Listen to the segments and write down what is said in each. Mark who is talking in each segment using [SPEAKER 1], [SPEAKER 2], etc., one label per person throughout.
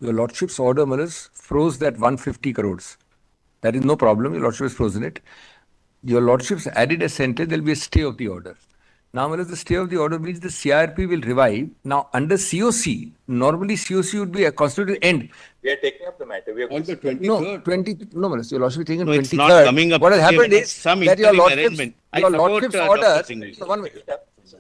[SPEAKER 1] Your Lordship's order, Malas, froze that 150 crores. That is no problem. Your Lordship has frozen it. Your Lordship's added a sentence, there will be a stay of the order. Now, Malas, the stay of the order means the CRP will revive. Now, under COC, normally COC would be a constituted end.
[SPEAKER 2] We are taking up the matter. We are
[SPEAKER 3] On the 23rd.
[SPEAKER 1] No, Malas, your Lordship is taking
[SPEAKER 4] No,
[SPEAKER 1] 23rd.
[SPEAKER 4] it's not coming up.
[SPEAKER 1] What has happened is
[SPEAKER 4] some
[SPEAKER 1] that your
[SPEAKER 4] interim
[SPEAKER 1] Lordship's,
[SPEAKER 4] arrangement.
[SPEAKER 1] your Lordship's order.
[SPEAKER 4] Dr.
[SPEAKER 1] One minute.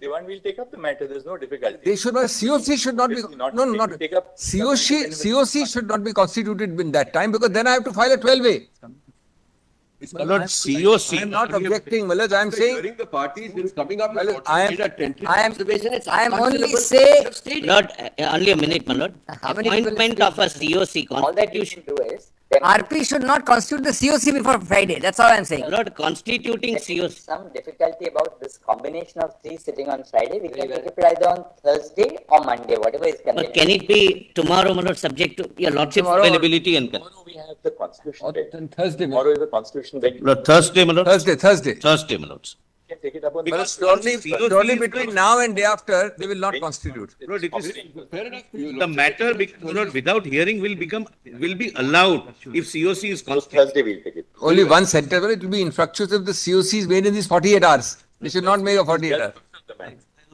[SPEAKER 2] the one will take up the matter. There's no difficulty.
[SPEAKER 1] They should not. COC should not be. Not
[SPEAKER 2] take up
[SPEAKER 1] COC should not be constituted in that time, because then I have to file a 12A.
[SPEAKER 4] My lord, COC.
[SPEAKER 1] I am not objecting, Malaj. I am saying.
[SPEAKER 3] During the parties, it's coming up.
[SPEAKER 1] I am only saying.
[SPEAKER 5] Lord, only a minute, my lord. Appointment of a COC
[SPEAKER 6] All that you
[SPEAKER 5] constitution.
[SPEAKER 6] should do is, RP should not constitute the COC before Friday. That's all I am saying.
[SPEAKER 5] Lord, constituting
[SPEAKER 6] There
[SPEAKER 5] COC.
[SPEAKER 6] is some difficulty about this combination of three sitting on Friday. We can take it either on Thursday or Monday, whatever is
[SPEAKER 5] But
[SPEAKER 6] convenient.
[SPEAKER 5] can it be tomorrow, my lord, subject to your lordship's
[SPEAKER 1] Tomorrow-
[SPEAKER 5] availability and.
[SPEAKER 2] Tomorrow we have the constitution bench.
[SPEAKER 1] Then Thursday.
[SPEAKER 2] Tomorrow is the constitution bench.
[SPEAKER 4] Lord, Thursday, my lord.
[SPEAKER 1] Thursday.
[SPEAKER 4] Thursday, my lords.
[SPEAKER 2] We can take it up on
[SPEAKER 4] Because
[SPEAKER 1] Surely between now and day after, they will not constitute.
[SPEAKER 4] Lord, it is, the matter, Lord, without hearing will be allowed if COC is constituted.
[SPEAKER 2] Thursday we'll take it.
[SPEAKER 1] Only one sentence. Well, it will be infructuous if the COC is made in these 48 hours. They should not make a 48 hours.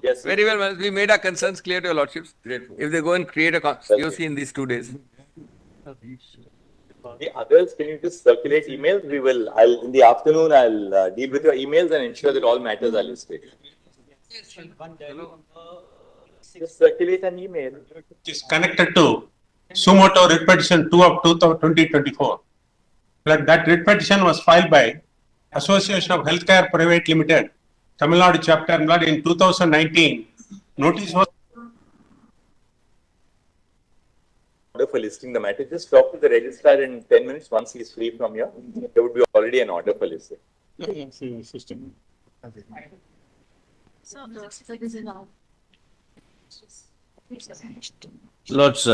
[SPEAKER 2] Yes.
[SPEAKER 1] Very well, Malaj. We made our concerns clear to your Lordships. If they go and create a COC in these 2 days.
[SPEAKER 2] The others, can you just circulate emails? In the afternoon, I'll deal with your emails and ensure that all matters are listed. Just circulate an email.
[SPEAKER 7] Is connected to Sumoto writ petition 2 of 2024. Like that writ petition was filed by Association of Healthcare Private Limited, Tamil Nadu chapter in 2019. Notice was
[SPEAKER 2] Order for listing the matter. Just talk to the registrar in 10 minutes once he's free from here. There would be already an order for listing.
[SPEAKER 4] Lords,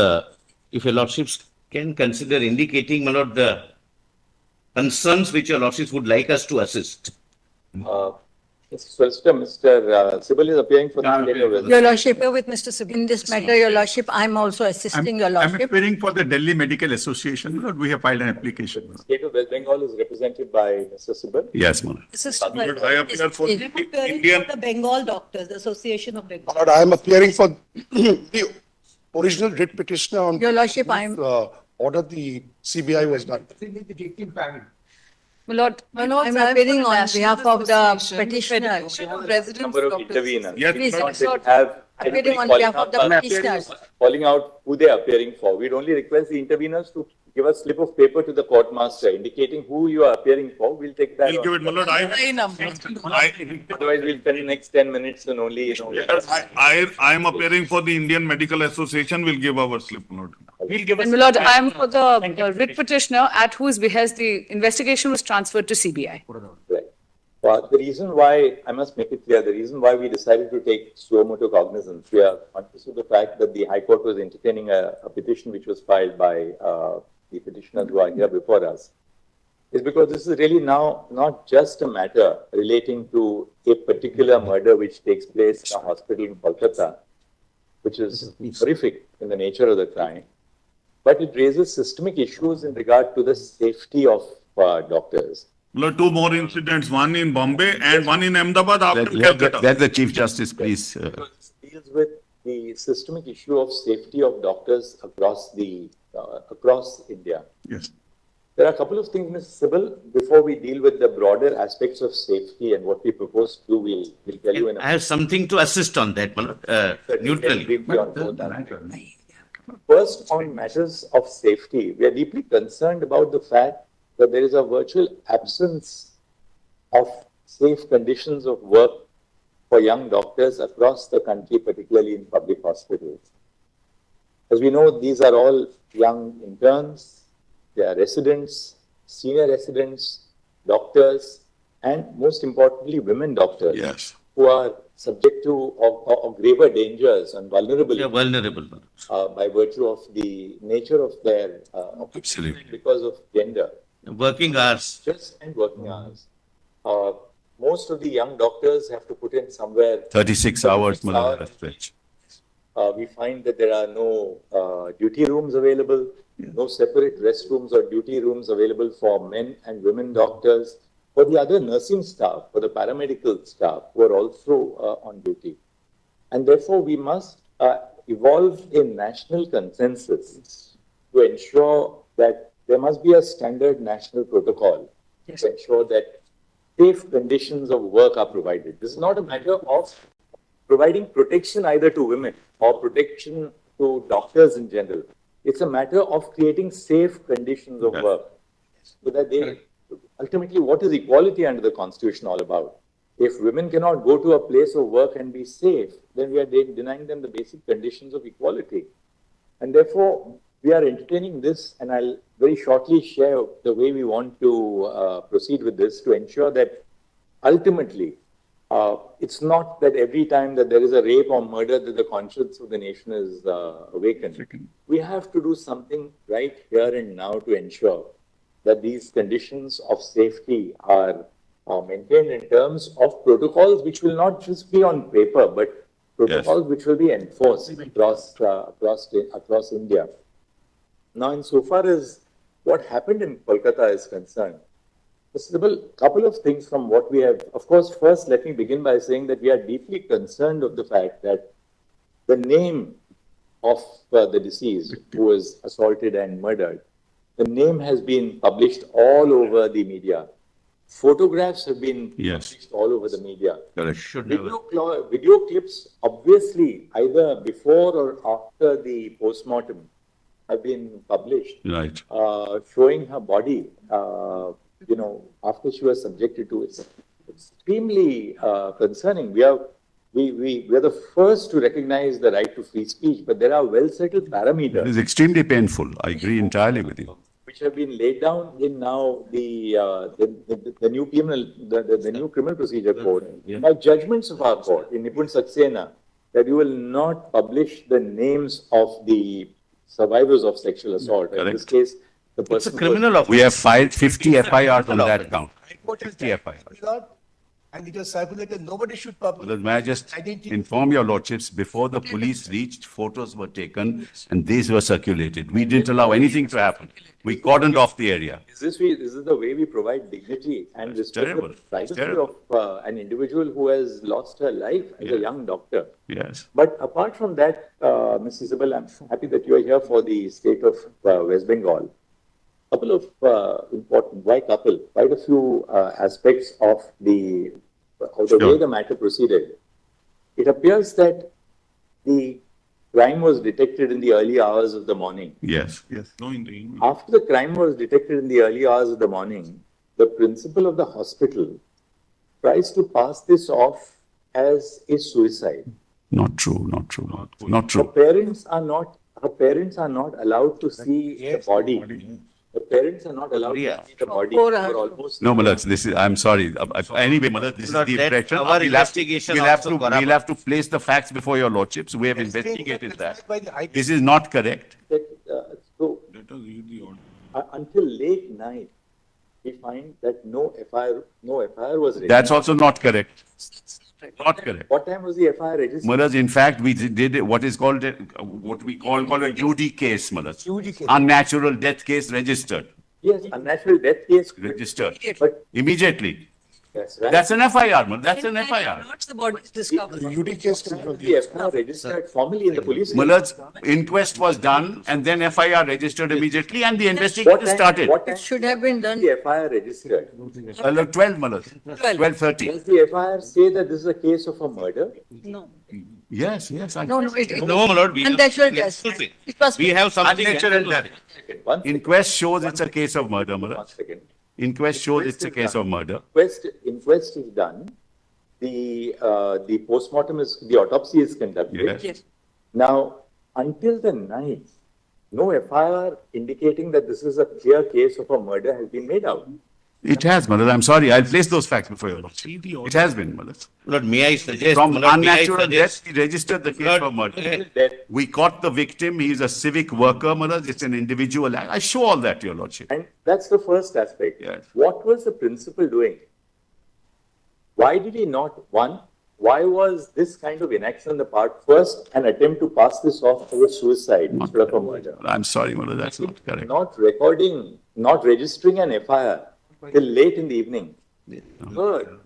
[SPEAKER 4] if your lordships can consider indicating, my lord, the concerns which your lordships would like us to assist.
[SPEAKER 2] Mr. Solicitor, Mr. Sybil is appearing for the state of West.
[SPEAKER 8] Your Lordship, with Mr. Subin, in this matter, Your Lordship, I am also assisting Your
[SPEAKER 9] I'm
[SPEAKER 8] Lordship.
[SPEAKER 9] appearing for the Delhi Medical Association. Lord, we have filed an application.
[SPEAKER 2] State of West Bengal is represented by Mr. Sybil.
[SPEAKER 9] Yes, Mona.
[SPEAKER 8] This is
[SPEAKER 9] I appear for
[SPEAKER 8] is-
[SPEAKER 9] Indian.
[SPEAKER 8] the Bengal Doctors, the Association of Bengal.
[SPEAKER 10] Lord, I am appearing for the original writ petitioner on
[SPEAKER 8] Your Lordship, I am,
[SPEAKER 10] order the CBI was done.
[SPEAKER 8] my Lord, I'm appearing on behalf of the petitioner.
[SPEAKER 2] Number of interveners.
[SPEAKER 9] Yes,
[SPEAKER 8] Please,
[SPEAKER 9] Lord.
[SPEAKER 8] Lord,
[SPEAKER 2] Have
[SPEAKER 8] appearing on
[SPEAKER 2] calling
[SPEAKER 8] behalf of
[SPEAKER 2] out
[SPEAKER 8] the
[SPEAKER 2] our-
[SPEAKER 8] petitioners.
[SPEAKER 2] calling out who they are appearing for. We'd only request the interveners to give a slip of paper to the court master indicating who you are appearing for. We'll take that.
[SPEAKER 9] We'll
[SPEAKER 2] on.
[SPEAKER 9] give it, my lord.
[SPEAKER 2] Otherwise, we'll spend the next 10 minutes and only,
[SPEAKER 9] I am appearing for the Indian Medical Association. We'll give our slip, Lord.
[SPEAKER 11] And my lord, I am for the writ petitioner at whose behest the investigation was transferred to CBI.
[SPEAKER 2] Right. The reason why, I must make it clear, the reason why we decided to take suo motu cognizance, we are conscious of the fact that the High Court was entertaining a petition which was filed by the petitioners who are here before us, is because this is really now not just a matter relating to a particular murder which takes place in a hospital in Kolkata, which is horrific in the nature of the crime, but it raises systemic issues in regard to the safety of doctors.
[SPEAKER 9] Lord, 2 more incidents, one in Bombay and one in Ahmedabad after Calcutta.
[SPEAKER 12] Let the Chief Justice, please.
[SPEAKER 2] This deals with the systemic issue of safety of doctors across India.
[SPEAKER 9] Yes.
[SPEAKER 2] There are a couple of things, Ms. Sybil, before we deal with the broader aspects of safety and what we propose to do, we'll tell you in a
[SPEAKER 4] I have something to assist on that, my lord, neutrally.
[SPEAKER 2] briefly on both. First, on matters of safety, we are deeply concerned about the fact that there is a virtual absence of safe conditions of work for young doctors across the country, particularly in public hospitals. As we know, these are all young interns, they are residents, senior residents, doctors, and most importantly, women doctors.
[SPEAKER 9] Yes.
[SPEAKER 2] Who are subject to graver dangers and vulnerability.
[SPEAKER 4] They are vulnerable, my lord.
[SPEAKER 2] By virtue of the nature of their
[SPEAKER 9] Absolutely.
[SPEAKER 2] because of gender.
[SPEAKER 4] Working hours.
[SPEAKER 2] And working hours. Most of the young doctors have to put in somewhere
[SPEAKER 12] 36 hours, my lord.
[SPEAKER 2] we find that there are no duty rooms available, no separate restrooms or duty rooms available for men and women doctors, for the other nursing staff, for the paramedical staff who are also on duty. And therefore, we must evolve a national consensus to ensure that there must be a standard national protocol to ensure that safe conditions of work are provided. This is not a matter of providing protection either to women or protection to doctors in general. It's a matter of creating safe conditions of work. So that they, ultimately, what is equality under the Constitution all about? If women cannot go to a place of work and be safe, then we are denying them the basic conditions of equality. And therefore, we are entertaining this, and I'll very shortly share the way we want to proceed with this to ensure that ultimately, it's not that every time that there is a rape or murder that the conscience of the nation is awakened. We have to do something right here and now to ensure that these conditions of safety are maintained in terms of protocols which will not just be on paper, but protocols which will be enforced across India. Now, insofar as what happened in Kolkata is concerned, a couple of things from what we have. Of course, first, let me begin by saying that we are deeply concerned of the fact that the name of the deceased who was assaulted and murdered, the name has been published all over the media. Photographs have been published all over the media. Video clips, obviously, either before or after the postmortem, have been published, showing her body, after she was subjected to it. It's extremely concerning. We are the first to recognize the right to free speech, but there are well-settled parameters.
[SPEAKER 3] It is extremely painful. I agree entirely with you.
[SPEAKER 2] Which have been laid down in now the new criminal procedure code. By judgments of our court in Nipun Saxena, that you will not publish the names of the survivors of sexual assault. In this case, the person.
[SPEAKER 3] It's a criminal. We have filed 50 FIRs on that count. 50 FIRs.
[SPEAKER 10] And it was circulated, nobody should publish.
[SPEAKER 3] May I just inform your lordships, before the police reached, photos were taken and these were circulated. We didn't allow anything to happen. We cordoned off the area.
[SPEAKER 2] Is this the way we provide dignity and respect the privacy of an individual who has lost her life as a young doctor?
[SPEAKER 3] Yes.
[SPEAKER 2] But apart from that, Ms. Isabel, I'm happy that you are here for the state of West Bengal. Couple of important, quite a few aspects of the way the matter proceeded. It appears that the crime was detected in the early hours of the morning.
[SPEAKER 3] Yes.
[SPEAKER 2] After the crime was detected in the early hours of the morning, the principal of the hospital tries to pass this off as a suicide.
[SPEAKER 3] Not true.
[SPEAKER 2] Her parents are not allowed to see the body. The parents are not allowed to see the body for almost.
[SPEAKER 3] No, Malad, I'm sorry. Anyway, Malad, this is the impression. We'll have to place the facts before your lordships. We have investigated that. This is not correct.
[SPEAKER 2] Until late night, we find that no FIR was registered.
[SPEAKER 3] That's also not correct. Not correct.
[SPEAKER 2] What time was the FIR registered?
[SPEAKER 3] Malad, in fact, we did what we call a UD case, Malad. Unnatural death case registered.
[SPEAKER 2] Yes, unnatural death case
[SPEAKER 3] registered.
[SPEAKER 2] But
[SPEAKER 3] immediately.
[SPEAKER 2] That's right.
[SPEAKER 3] That's an FIR, Malad. That's an FIR.
[SPEAKER 8] Not the body is discovered.
[SPEAKER 10] The UD case
[SPEAKER 2] the FIR registered formally in the police.
[SPEAKER 3] Malad's inquest was done and then FIR registered immediately and the investigation started.
[SPEAKER 2] What
[SPEAKER 8] It should have been done.
[SPEAKER 2] the FIR registered?
[SPEAKER 3] 12, Malad. 12:30.
[SPEAKER 2] Does the FIR say that this is a case of a murder?
[SPEAKER 8] No.
[SPEAKER 3] Yes.
[SPEAKER 8] No,
[SPEAKER 5] No, my lord.
[SPEAKER 8] unnatural death. It was.
[SPEAKER 5] We have something.
[SPEAKER 3] Unnatural death. Inquest shows it's a case of murder, Malad.
[SPEAKER 2] 1 second.
[SPEAKER 3] Inquest shows it's a case of murder.
[SPEAKER 2] Inquest is done. The autopsy is conducted.
[SPEAKER 3] Yes.
[SPEAKER 2] Now, until the night, no FIR indicating that this is a clear case of a murder has been made out.
[SPEAKER 3] It has, Malad. I'm sorry. I'll place those facts before you. It has been, Malad.
[SPEAKER 5] Lord, may I suggest?
[SPEAKER 3] From
[SPEAKER 5] my lord,
[SPEAKER 3] unnatural death, we registered the case for murder. We caught the victim. He is a civic worker, Malad. It's an individual act. I show all that to your lordship.
[SPEAKER 2] And that's the first aspect.
[SPEAKER 3] Yes.
[SPEAKER 2] What was the principal doing? Why did he not, one, why was this kind of inaction on the part first an attempt to pass this off as a suicide instead of a murder?
[SPEAKER 3] I'm sorry, Mother, that's not correct.
[SPEAKER 2] Not recording, not registering an FIR till late in the evening. Third,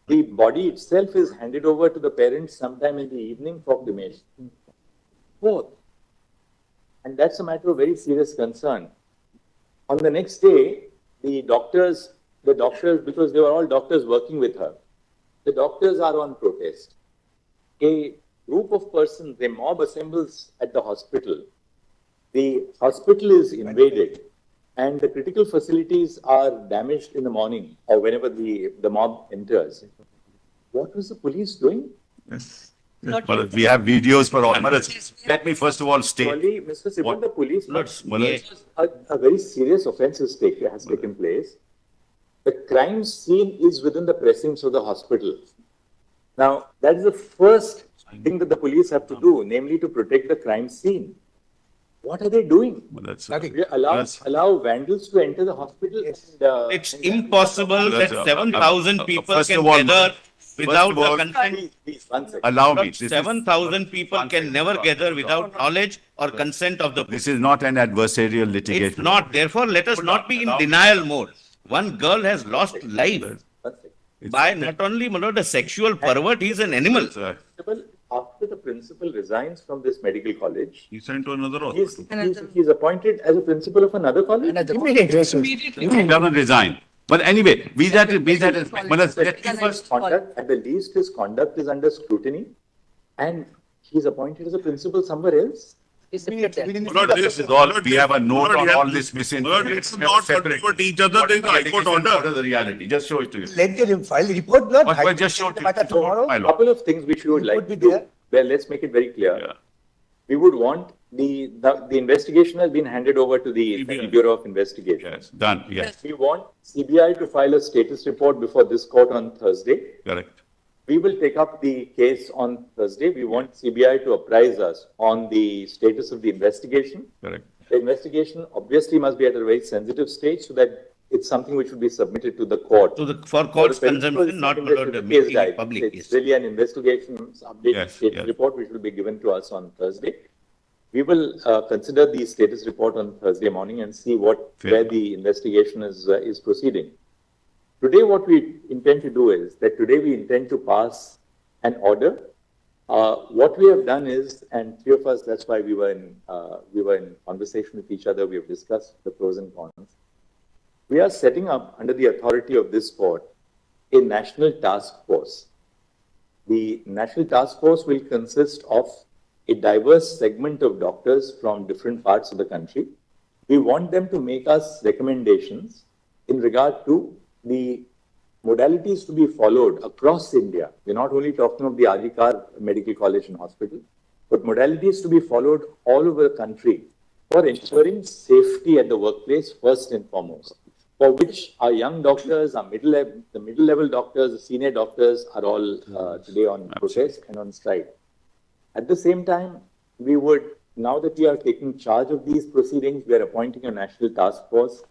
[SPEAKER 2] the body itself is handed over to the parents sometime in the evening for cremation. Fourth, and that's a matter of very serious concern. On the next day, the doctors, because they were all doctors working with her, the doctors are on protest. A group of persons, a mob assembles at the hospital. The hospital is invaded and the critical facilities are damaged in the morning or whenever the mob enters. What was the police doing?
[SPEAKER 3] Yes. But we have videos for all. Let me first of all state.
[SPEAKER 2] Surely, Mr. Sipon, the police, a very serious offense has taken place. The crime scene is within the precincts of the hospital. Now, that is the first thing that the police have to do, namely to protect the crime scene. What are they doing? Allow vandals to enter the hospital?
[SPEAKER 4] It's impossible that 7,000 people can gather without the consent.
[SPEAKER 3] Allow me.
[SPEAKER 4] 7,000 people can never gather without knowledge or consent of the police.
[SPEAKER 3] This is not an adversarial litigation.
[SPEAKER 4] It's not. Therefore, let us not be in denial mode. One girl has lost life by not only a sexual pervert, he is an animal.
[SPEAKER 2] After the principal resigns from this medical college,
[SPEAKER 9] He's sent to another hospital.
[SPEAKER 2] he's appointed as a principal of another college.
[SPEAKER 3] He doesn't resign. But anyway, be that
[SPEAKER 2] at the least, his conduct is under scrutiny, and he's appointed as a principal somewhere else.
[SPEAKER 3] This is all. We have a note on all this misinformation.
[SPEAKER 9] It's not contradict each other. There is a High Court order.
[SPEAKER 3] The reality. Just show it to you.
[SPEAKER 10] Let them file the report, not
[SPEAKER 3] But just show it to you.
[SPEAKER 2] A couple of things which we would like to do. Well, let's make it very clear.
[SPEAKER 3] Yeah.
[SPEAKER 2] We would want the investigation has been handed over to the Bureau of Investigation.
[SPEAKER 3] Yes, done. Yes,
[SPEAKER 2] We want CBI to file a status report before this court on Thursday.
[SPEAKER 3] correct.
[SPEAKER 2] We will take up the case on Thursday. We want CBI to apprise us on the status of the investigation.
[SPEAKER 3] Correct.
[SPEAKER 2] The investigation obviously must be at a very sensitive stage so that it's something which will be submitted to the court.
[SPEAKER 4] For court's consumption, not making public.
[SPEAKER 2] It's really an investigation update status report which will be given to us on Thursday. We will consider the status report on Thursday morning and see where the investigation is proceeding. Today, what we intend to do is that today we intend to pass an order. What we have done is, and three of us, that's why we were in conversation with each other. We have discussed the pros and cons. We are setting up, under the authority of this court, a national task force. The national task force will consist of a diverse segment of doctors from different parts of the country. We want them to make us recommendations in regard to the modalities to be followed across India. We're not only talking of the Adhikar Medical College and Hospital, but modalities to be followed all over the country for ensuring safety at the workplace first and foremost, for which our young doctors, the middle-level doctors, the senior doctors are all today on protest and on strike. At the same time, we would, now that we are taking charge of these proceedings, we are appointing a national task force.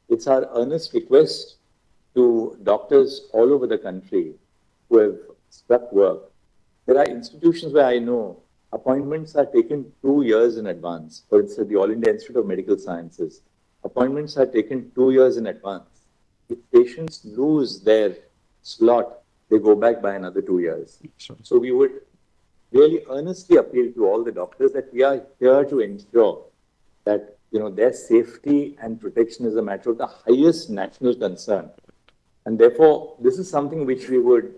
[SPEAKER 2] It's our earnest request to doctors all over the country who have struck work. There are institutions where I know appointments are taken 2 years in advance. For instance, the All India Institute of Medical Sciences. Appointments are taken 2 years in advance. If patients lose their slot, they go back by another 2 years. So we would really earnestly appeal to all the doctors that we are here to ensure that their safety and protection is a matter of the highest national concern. And therefore, this is something which we would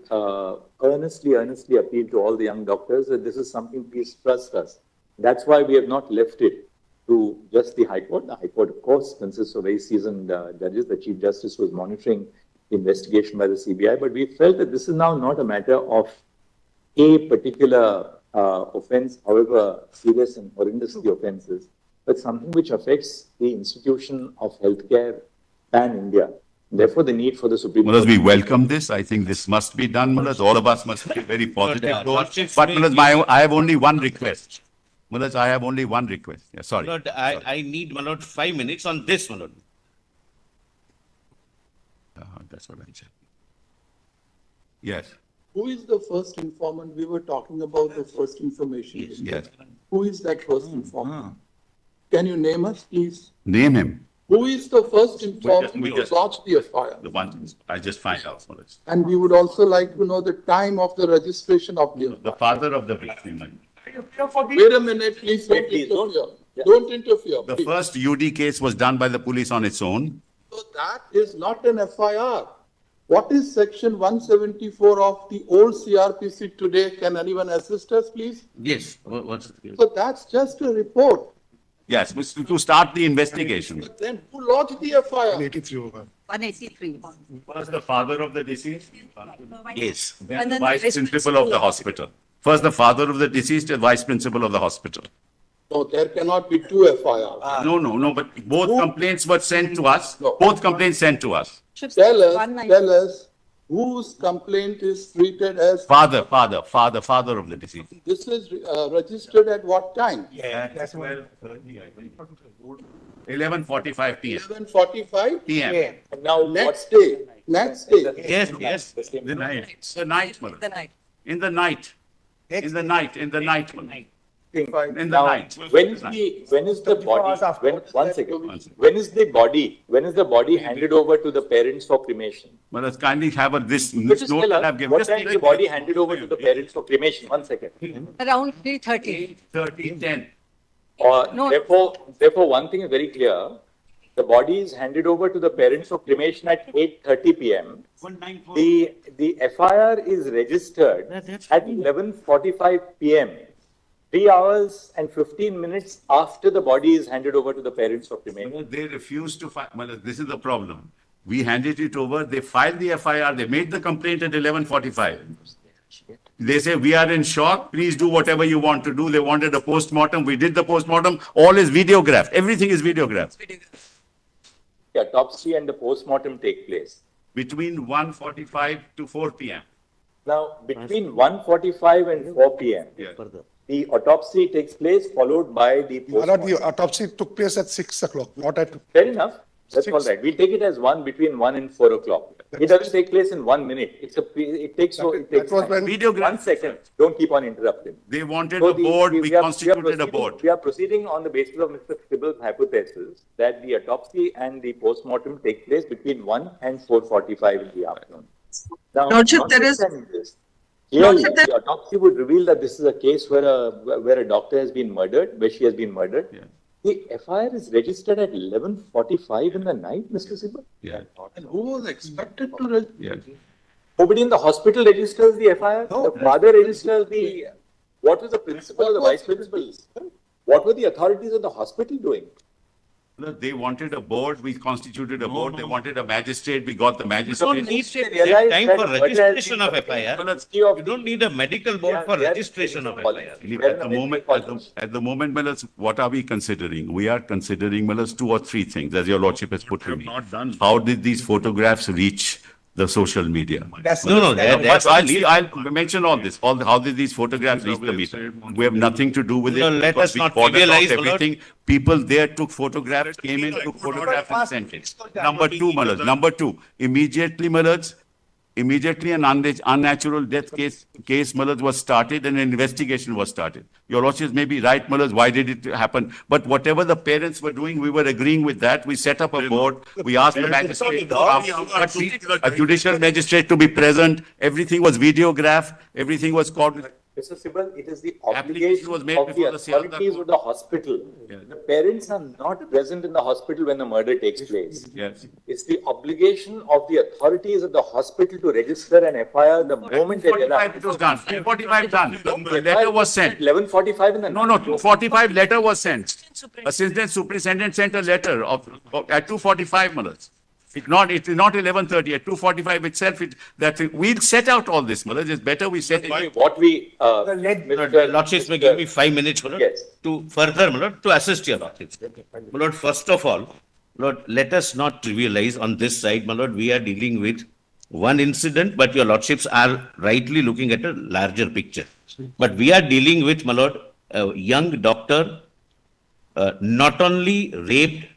[SPEAKER 2] earnestly appeal to all the young doctors that this is something, please trust us. That's why we have not left it to just the High Court. The High Court, of course, consists of very seasoned judges. The Chief Justice was monitoring the investigation by the CBI, but we felt that this is now not a matter of a particular offense, however serious and horrendous the offense is, but something which affects the institution of healthcare pan-India. Therefore, the need for the Supreme Court.
[SPEAKER 3] We welcome this. I think this must be done, Mulaz. All of us must be very positive. But Mulaz, I have only one request. Mulaz, I have only one request. Yeah, sorry.
[SPEAKER 4] Lord, I need 5 minutes on this, Lord.
[SPEAKER 3] That's what I said. Yes.
[SPEAKER 12] Who is the first informant? We were talking about the first information.
[SPEAKER 3] Yes.
[SPEAKER 12] Who is that first informant? Can you name us, please?
[SPEAKER 3] Name him.
[SPEAKER 12] Who is the first informant
[SPEAKER 3] we
[SPEAKER 12] to
[SPEAKER 3] just-
[SPEAKER 12] lodge the FIR?
[SPEAKER 3] The one, I just find out.
[SPEAKER 12] And we would also like to know the time of the registration of the
[SPEAKER 3] The father of the victim.
[SPEAKER 12] Wait a minute, please don't interfere. Don't interfere.
[SPEAKER 3] The
[SPEAKER 12] please.
[SPEAKER 3] first UD case was done by the police on its own.
[SPEAKER 12] So that is not an FIR. What is section 174 of the old CRPC today? Can anyone assist us, please?
[SPEAKER 4] Yes. What's
[SPEAKER 12] So that's just a report.
[SPEAKER 3] Yes, to start the investigation.
[SPEAKER 12] Then who lodged the FIR?
[SPEAKER 8] 183.
[SPEAKER 3] First, the father of the deceased.
[SPEAKER 4] Yes.
[SPEAKER 3] Then the vice principal of the hospital. First, the father of the deceased and vice principal of the hospital.
[SPEAKER 12] No, there cannot be two FIRs.
[SPEAKER 3] No, but both complaints were sent to us. Both complaints sent to us.
[SPEAKER 12] Tell us whose complaint is treated as,
[SPEAKER 3] Father of the deceased.
[SPEAKER 12] this is registered at what time?
[SPEAKER 3] 11:45 p.m.
[SPEAKER 12] 11:45
[SPEAKER 3] p.m.
[SPEAKER 12] Now, next day.
[SPEAKER 4] Yes.
[SPEAKER 3] The night, mother. In the night. Mother. In the night.
[SPEAKER 2] Now, when is the body, when is the body handed over to the parents for cremation?
[SPEAKER 3] Well, let's kindly have this
[SPEAKER 2] Just
[SPEAKER 3] note
[SPEAKER 2] tell
[SPEAKER 3] that
[SPEAKER 2] us,
[SPEAKER 3] I've given.
[SPEAKER 2] what time is the body handed over to the parents for cremation? 1 second.
[SPEAKER 8] Around 3:30.
[SPEAKER 3] 13:10.
[SPEAKER 8] No.
[SPEAKER 2] Therefore, one thing is very clear. The body is handed over to the parents for cremation at 8:30 p.m. The FIR is registered at 11:45 p.m. 3 hours and 15 minutes after the body is handed over to the parents for cremation.
[SPEAKER 3] They refused to file. Well, this is the problem. We handed it over. They filed the FIR. They made the complaint at 11:45. They say, we are in shock. Please do whatever you want to do. They wanted a post-mortem. We did the post-mortem. All is videographed. Everything is videographed.
[SPEAKER 2] The autopsy and the post-mortem take place.
[SPEAKER 3] Between 1:45 to 4 p.m.
[SPEAKER 2] Now, between 1:45 and 4 p.m., the autopsy takes place, followed by the post-mortem.
[SPEAKER 10] The autopsy took place at 6 o'clock, not at.
[SPEAKER 2] Fair enough. That's all right. We'll take it as between 1 and 4 o'clock. It doesn't take place in 1 minute. It takes time.
[SPEAKER 3] Videograph.
[SPEAKER 2] 1 second. Don't keep on interrupting.
[SPEAKER 3] They wanted a board. We constituted a board.
[SPEAKER 2] We are proceeding on the basis of Mr. Sibal's hypothesis that the autopsy and the post-mortem take place between 1 and 4:45 in the afternoon. Now,
[SPEAKER 8] Lordship, there is-
[SPEAKER 2] clearly, the autopsy would reveal that this is a case where a doctor has been murdered, where she has been murdered.
[SPEAKER 3] Yeah.
[SPEAKER 2] The FIR is registered at 11:45 in the night, Mr. Sibal.
[SPEAKER 3] Yeah.
[SPEAKER 12] And who was expected to register?
[SPEAKER 3] Yeah.
[SPEAKER 2] Nobody in the hospital registers the FIR. The father registers the. What was the principal or the vice principal? What were the authorities of the hospital doing?
[SPEAKER 3] Look, they wanted a board. We constituted a board. They wanted a magistrate. We got the
[SPEAKER 4] You
[SPEAKER 3] magistrate.
[SPEAKER 4] don't need
[SPEAKER 2] realize
[SPEAKER 4] time
[SPEAKER 2] that
[SPEAKER 4] for
[SPEAKER 2] murder has
[SPEAKER 4] registration
[SPEAKER 2] been
[SPEAKER 4] of
[SPEAKER 2] the
[SPEAKER 4] FIR.
[SPEAKER 2] priority of
[SPEAKER 4] You don't need a medical board for registration of FIR.
[SPEAKER 3] At the moment, Mellas, what are we considering? We are considering, Mellas, 2 or 3 things, as your lordship has put to me. How did these photographs reach the social media?
[SPEAKER 4] No,
[SPEAKER 3] I'll mention all this. How did these photographs reach the media? We have nothing to do with it.
[SPEAKER 4] No, let
[SPEAKER 3] because
[SPEAKER 4] us
[SPEAKER 3] we
[SPEAKER 4] not
[SPEAKER 3] cordoned off
[SPEAKER 4] trivialize, Malad.
[SPEAKER 3] everything. People there took photographs, came in, took photographs and sent it. Number 2, Malad. Number 2, immediately, Malad, an unnatural death case, Malad, was started and an investigation was started. Your lordship may be right, Malad, why did it happen? But whatever the parents were doing, we were agreeing with that. We set up a board. We asked the magistrate to come, a judicial magistrate to be present. Everything was videographed. Everything was called.
[SPEAKER 2] Mr. Sibal, it is the
[SPEAKER 3] Application
[SPEAKER 2] obligation
[SPEAKER 3] was made
[SPEAKER 2] of the
[SPEAKER 3] before the Sialda
[SPEAKER 2] authorities
[SPEAKER 3] court.
[SPEAKER 2] of the hospital. The parents are not present in the hospital when the murder takes place.
[SPEAKER 3] Yes.
[SPEAKER 2] It's the obligation of the authorities of the hospital to register an FIR the moment they
[SPEAKER 3] 2:45 it was done. 2:45 done. The letter was sent.
[SPEAKER 2] 11:45 in the night.
[SPEAKER 3] No, 2:45 letter was sent. Assistant superintendent sent a letter at 2:45, Malad. It's not 11:30. At 2:45 itself, we'll set out all this, Malad. It's better we set it.
[SPEAKER 2] What we,
[SPEAKER 4] Lordships may give me 5 minutes, Malad,
[SPEAKER 2] Yes.
[SPEAKER 4] to further, Malad, to assist your Lordships. Malad, first of all, Lord, let us not trivialize on this side, Malad. We are dealing with one incident, but your Lordships are rightly looking at a larger picture. But we are dealing with, Malad, a young doctor, not only raped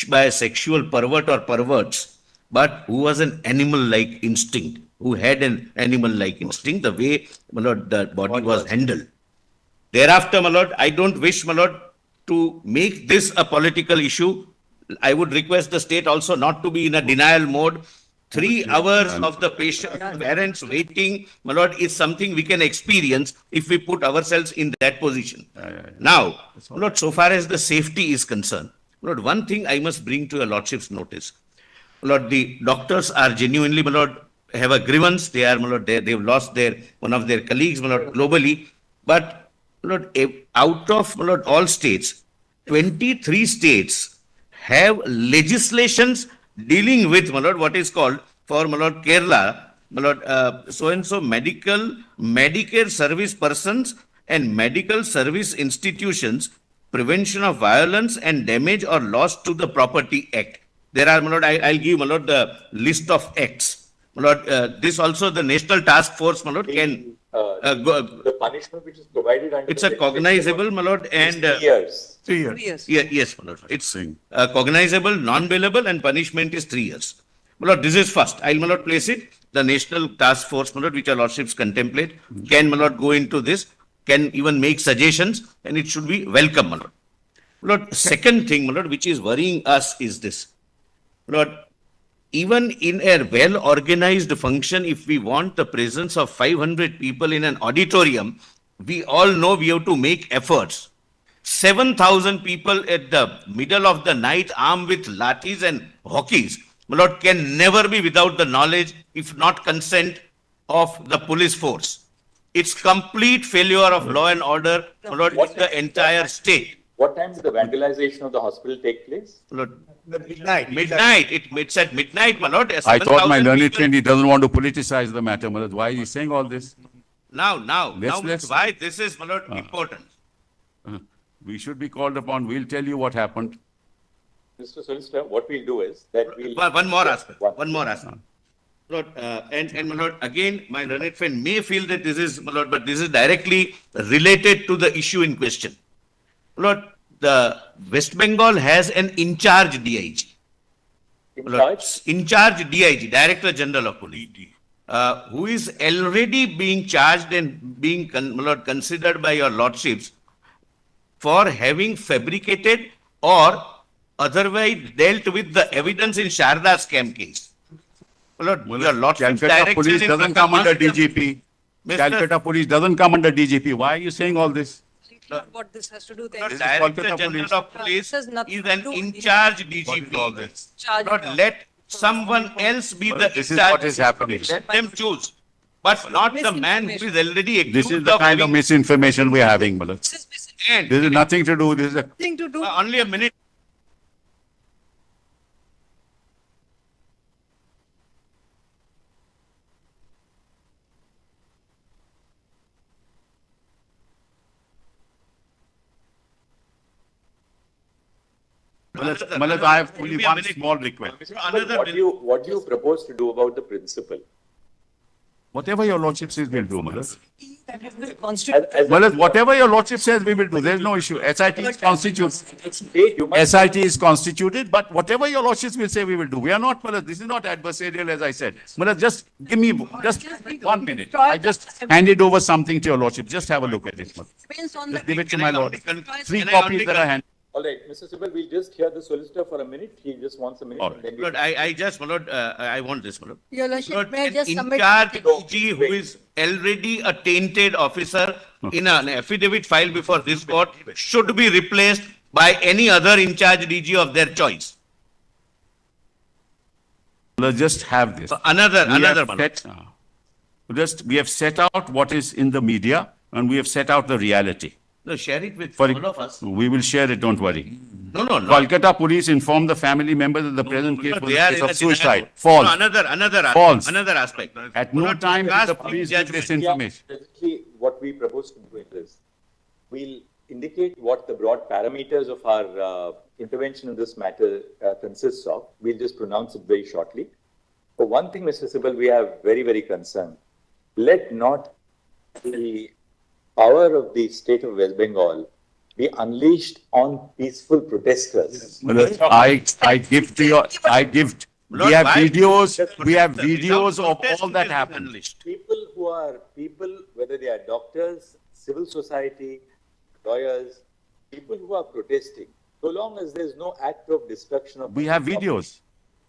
[SPEAKER 4] by a sexual pervert or perverts, but who was an animal-like instinct. who had an animal-like instinct, the way, my lord, the body was handled. Thereafter, my lord, I don't wish, my lord, to make this a political issue. I would request the state also not to be in a denial mode. 3 hours of the patient, parents waiting, my lord, is something we can experience if we put ourselves in that position. Now, my lord, so far as the safety is concerned, my lord, one thing I must bring to your lordship's notice. My lord, the doctors are genuinely, my lord, have a grievance. They are, my lord, they've lost one of their colleagues, my lord, globally. But, my lord, out of, my lord, all states, 23 states have legislations dealing with, my lord, what is called for, my lord, Kerala, my lord, so-and-so Medicare service persons and medical service institutions, Prevention of Violence and Damage or Loss to the Property Act. There are, my lord, I'll give, my lord, the list of acts. My lord, this also the National Task Force, my lord, can
[SPEAKER 2] the punishment which is provided under
[SPEAKER 4] it's a cognizable, my lord, and
[SPEAKER 2] 3 years.
[SPEAKER 4] 3 years. Yes, my lord. It's cognizable, non-bailable, and punishment is 3 years. My lord, this is first. I'll, my lord, place it. The National Task Force, my lord, which our lordships contemplate, can, my lord, go into this, can even make suggestions, and it should be welcome, my lord. My lord, second thing, my lord, which is worrying us is this. My lord, even in a well-organized function, if we want the presence of 500 people in an auditorium, we all know we have to make efforts. 7,000 people at the middle of the night armed with lathis and hockeys, my lord, can never be without the knowledge, if not consent, of the police force. It's complete failure of law and order, my lord, in the entire state.
[SPEAKER 2] What time did the vandalization of the hospital take place?
[SPEAKER 4] My lord, midnight. It's at midnight, my lord.
[SPEAKER 3] I thought my learned
[SPEAKER 4] people-
[SPEAKER 3] friend, he doesn't want to politicize the matter, my lord. Why is he saying all this?
[SPEAKER 4] Now,
[SPEAKER 3] Let's-
[SPEAKER 4] why this is, my lord, important.
[SPEAKER 3] We should be called upon. We'll tell you what happened.
[SPEAKER 2] Mr. Solicitor, what we'll do is that we'll...
[SPEAKER 4] One more aspect. One more aspect. Lord, and my lord, again, my learned friend may feel that this is, my lord, but this is directly related to the issue in question. Lord, the West Bengal has an in-charge DIG. In-charge DIG, Director General of Police, who is already being charged and being my lord, considered by your lordships for having fabricated or otherwise dealt with the evidence in Sharda scam case. Lord, your lordship's
[SPEAKER 3] Calcutta
[SPEAKER 4] direction
[SPEAKER 3] police
[SPEAKER 4] in
[SPEAKER 3] doesn't come under
[SPEAKER 4] Mr.
[SPEAKER 3] DGP. Calcutta police doesn't come under DGP. Why are you saying all this?
[SPEAKER 8] What this has to do
[SPEAKER 4] Lord,
[SPEAKER 8] then?
[SPEAKER 4] Director
[SPEAKER 3] Kolkata
[SPEAKER 4] General
[SPEAKER 3] police.
[SPEAKER 4] of Police
[SPEAKER 8] This has nothing
[SPEAKER 4] is
[SPEAKER 8] to
[SPEAKER 4] an
[SPEAKER 8] do with
[SPEAKER 4] in-charge DGP.
[SPEAKER 8] Charge
[SPEAKER 4] Lord, let someone else be the
[SPEAKER 3] This is
[SPEAKER 4] in-charge.
[SPEAKER 3] what is happening.
[SPEAKER 4] Let them choose. But not the man who is already accused
[SPEAKER 3] This is the kind of
[SPEAKER 4] having-
[SPEAKER 3] misinformation we are having, my lord.
[SPEAKER 4] And
[SPEAKER 3] This is nothing to do. This is a
[SPEAKER 8] Nothing to do.
[SPEAKER 4] only a minute.
[SPEAKER 3] Malad, I have only one small request.
[SPEAKER 2] What do you propose to do about the principle?
[SPEAKER 3] Whatever your lordship says, we'll do, Malad.
[SPEAKER 8] Constitution.
[SPEAKER 3] Malad, whatever your lordship says, we will do. There's no issue. SIT is constituted. SIT is constituted, but whatever your lordships will say, we will do. We are not, Malad, this is not adversarial, as I said. Malad, just give me just 1 minute. I just handed over something to your lordship. Just have a look at it, Malad.
[SPEAKER 8] Depends on
[SPEAKER 3] Just
[SPEAKER 8] the.
[SPEAKER 3] give it to my lord. Three
[SPEAKER 4] Can I
[SPEAKER 3] copies
[SPEAKER 4] only
[SPEAKER 3] that are handed.
[SPEAKER 2] All right, Mr. Sibal, we'll just hear the solicitor for a minute. He just wants a minute.
[SPEAKER 3] All
[SPEAKER 2] And then
[SPEAKER 4] Lord, I just, my lord, I want this, my lord.
[SPEAKER 8] Your Lordship,
[SPEAKER 4] Lord,
[SPEAKER 8] may I
[SPEAKER 4] an
[SPEAKER 8] just submit?
[SPEAKER 4] in-charge DG who is already a tainted officer in an affidavit filed before this court should be replaced by any other in-charge DG of their choice.
[SPEAKER 3] Let's just have this.
[SPEAKER 4] Another,
[SPEAKER 3] We have
[SPEAKER 4] my lord.
[SPEAKER 3] we have set out what is in the media and we have set out the reality.
[SPEAKER 4] No, share it with
[SPEAKER 3] For
[SPEAKER 4] all of us.
[SPEAKER 3] We will share it, don't worry.
[SPEAKER 4] No.
[SPEAKER 3] Kolkata police informed the family members that the present case was
[SPEAKER 4] They
[SPEAKER 3] a
[SPEAKER 4] are
[SPEAKER 3] case
[SPEAKER 4] in
[SPEAKER 3] of
[SPEAKER 4] a
[SPEAKER 3] suicide.
[SPEAKER 4] denial.
[SPEAKER 3] False.
[SPEAKER 4] No, another
[SPEAKER 3] False.
[SPEAKER 4] aspect.
[SPEAKER 3] At no
[SPEAKER 4] Lord,
[SPEAKER 3] time did
[SPEAKER 4] cast
[SPEAKER 3] the police give this
[SPEAKER 4] judgment.
[SPEAKER 3] information.
[SPEAKER 2] Basically, what we propose to do is we'll indicate what the broad parameters of our intervention in this matter consists of. We'll just pronounce it very shortly. For one thing, Mr. Sibal, we are very, very concerned. Let not the power of the state of West Bengal be unleashed on peaceful protesters.
[SPEAKER 3] I give to your, We have
[SPEAKER 4] why-
[SPEAKER 3] videos, we have
[SPEAKER 4] Without
[SPEAKER 3] videos of
[SPEAKER 4] protest,
[SPEAKER 3] all
[SPEAKER 4] it
[SPEAKER 3] that
[SPEAKER 4] has been
[SPEAKER 3] happened.
[SPEAKER 4] unleashed.
[SPEAKER 2] People, whether they are doctors, civil society, lawyers, people who are protesting, so long as there's no act of destruction of
[SPEAKER 3] We have
[SPEAKER 2] public property,
[SPEAKER 3] videos.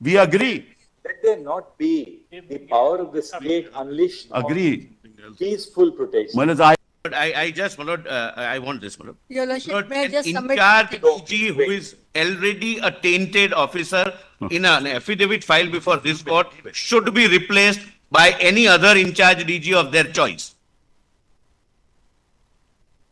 [SPEAKER 3] We agree.
[SPEAKER 2] let there not be the power of the state unleashed
[SPEAKER 3] Agree.
[SPEAKER 2] on peaceful protest.
[SPEAKER 3] Manoj,
[SPEAKER 4] I just, my lord, I want this, my lord.
[SPEAKER 8] Your Lordship,
[SPEAKER 4] Lord,
[SPEAKER 8] may I
[SPEAKER 4] an
[SPEAKER 8] just submit?
[SPEAKER 4] in-charge DG who is already a tainted officer in an affidavit filed before this court should be replaced by any other in-charge DG of their choice.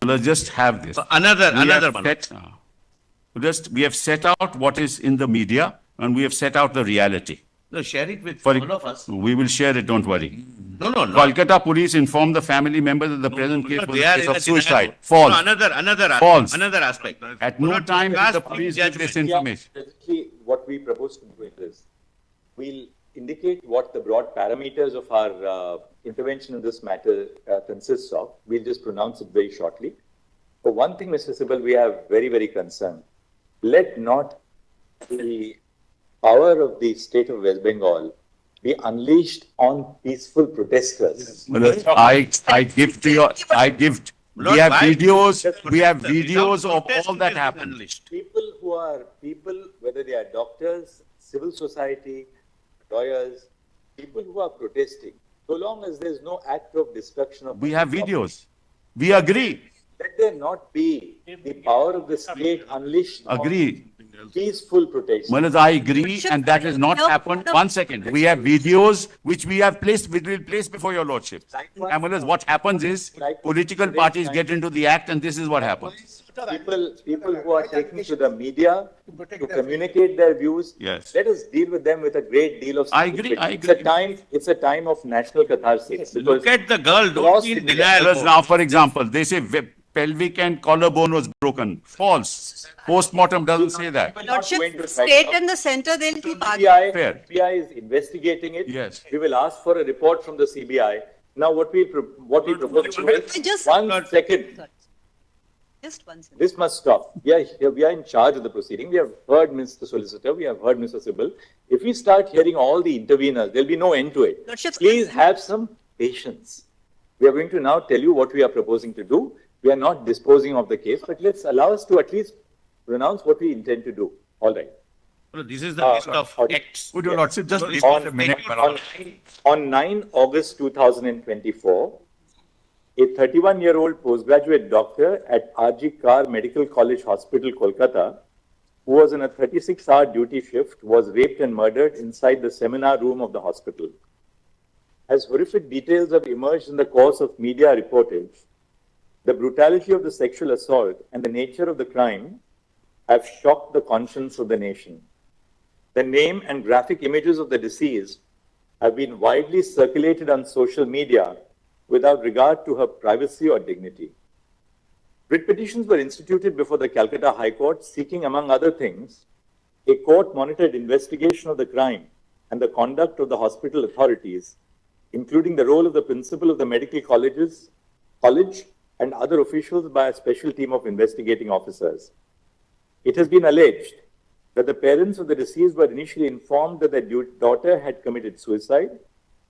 [SPEAKER 3] let's just have this.
[SPEAKER 4] Another,
[SPEAKER 3] We have
[SPEAKER 4] one.
[SPEAKER 3] we have set out what is in the media and we have set out the reality.
[SPEAKER 4] No, share it with
[SPEAKER 3] For
[SPEAKER 4] all of us.
[SPEAKER 3] We will share it, don't worry.
[SPEAKER 4] No, no, no.
[SPEAKER 3] Kolkata police informed the family members that the present case was
[SPEAKER 4] They
[SPEAKER 3] a
[SPEAKER 4] are
[SPEAKER 3] case
[SPEAKER 4] in
[SPEAKER 3] of
[SPEAKER 4] a
[SPEAKER 3] suicide.
[SPEAKER 4] denial.
[SPEAKER 3] False.
[SPEAKER 4] No, another
[SPEAKER 3] False.
[SPEAKER 4] Another aspect.
[SPEAKER 3] At no
[SPEAKER 4] Lord,
[SPEAKER 3] time did
[SPEAKER 4] ask
[SPEAKER 3] the
[SPEAKER 4] for
[SPEAKER 3] police give this
[SPEAKER 4] judgment.
[SPEAKER 3] information.
[SPEAKER 2] Presently, what we propose to do is, we'll indicate what the broad parameters of our intervention in this matter consists of. We'll just pronounce it very shortly. For one thing, Mr. Sibal, we are very, very concerned. Let not the power of the state of West Bengal be unleashed on peaceful protesters.
[SPEAKER 3] I give to your,
[SPEAKER 4] Lord,
[SPEAKER 3] we have
[SPEAKER 4] why-
[SPEAKER 3] videos of
[SPEAKER 4] Protest
[SPEAKER 3] all that
[SPEAKER 4] is
[SPEAKER 3] happened.
[SPEAKER 4] unleashed.
[SPEAKER 2] People, whether they are doctors, civil society, lawyers, people who are protesting, so long as there's no act of destruction of
[SPEAKER 3] We have
[SPEAKER 2] public
[SPEAKER 3] videos. We agree.
[SPEAKER 2] property, let there not be the power of the state unleashed
[SPEAKER 3] Agree.
[SPEAKER 2] on peaceful protest.
[SPEAKER 3] Manoj, I agree, and that has not happened. 1 second. We have videos which we have placed, we will place before your lordship. And Manoj, what happens is political parties get into the act and this is what happens.
[SPEAKER 2] People who are taking to the media to communicate their views,
[SPEAKER 3] Yes.
[SPEAKER 2] let us deal with them with a great deal of
[SPEAKER 3] I agree, I
[SPEAKER 2] It's a time of national catharsis.
[SPEAKER 4] Look at the girl, don't
[SPEAKER 2] Cross
[SPEAKER 4] be in
[SPEAKER 2] the-
[SPEAKER 4] denial.
[SPEAKER 3] Manoj, now, for example, they say pelvic and collarbone was broken. False. Postmortem doesn't say that.
[SPEAKER 8] Lordship,
[SPEAKER 2] going to
[SPEAKER 8] state
[SPEAKER 2] strike
[SPEAKER 8] and the center, they'll keep arguing.
[SPEAKER 3] Fair.
[SPEAKER 2] CBI is investigating it.
[SPEAKER 3] Yes.
[SPEAKER 2] We will ask for a report from the CBI. Now, what we propose to do is,
[SPEAKER 8] Just-
[SPEAKER 2] 1 second,
[SPEAKER 8] Just one second.
[SPEAKER 2] this must stop. We are in charge of the proceeding. We have heard Mr. Solicitor, we have heard Mr. Sibal. If we start hearing all the interveners, there'll be no end to it.
[SPEAKER 8] Lordship,
[SPEAKER 2] Please have some patience. We are going to now tell you what we are proposing to do. We are not disposing of the case, but let's allow us to at least pronounce what we intend to do. All right.
[SPEAKER 4] No, this is the list of
[SPEAKER 2] okay.
[SPEAKER 4] acts.
[SPEAKER 1] Would your lordship just leave
[SPEAKER 2] On,
[SPEAKER 1] a minute, my
[SPEAKER 2] on,
[SPEAKER 1] lord?
[SPEAKER 2] on 9 August 2024, a 31-year-old postgraduate doctor at R.G. Kar Medical College Hospital, Kolkata, who was in a 36-hour duty shift, was raped and murdered inside the seminar room of the hospital. As horrific details have emerged in the course of media reportage, the brutality of the sexual assault and the nature of the crime have shocked the conscience of the nation. The name and graphic images of the deceased have been widely circulated on social media without regard to her privacy or dignity. Writ petitions were instituted before the Calcutta High Court seeking, among other things, a court-monitored investigation of the crime and the conduct of the hospital authorities, including the role of the principal of the medical college and other officials by a special team of investigating officers. It has been alleged that the parents of the deceased were initially informed that their daughter had committed suicide.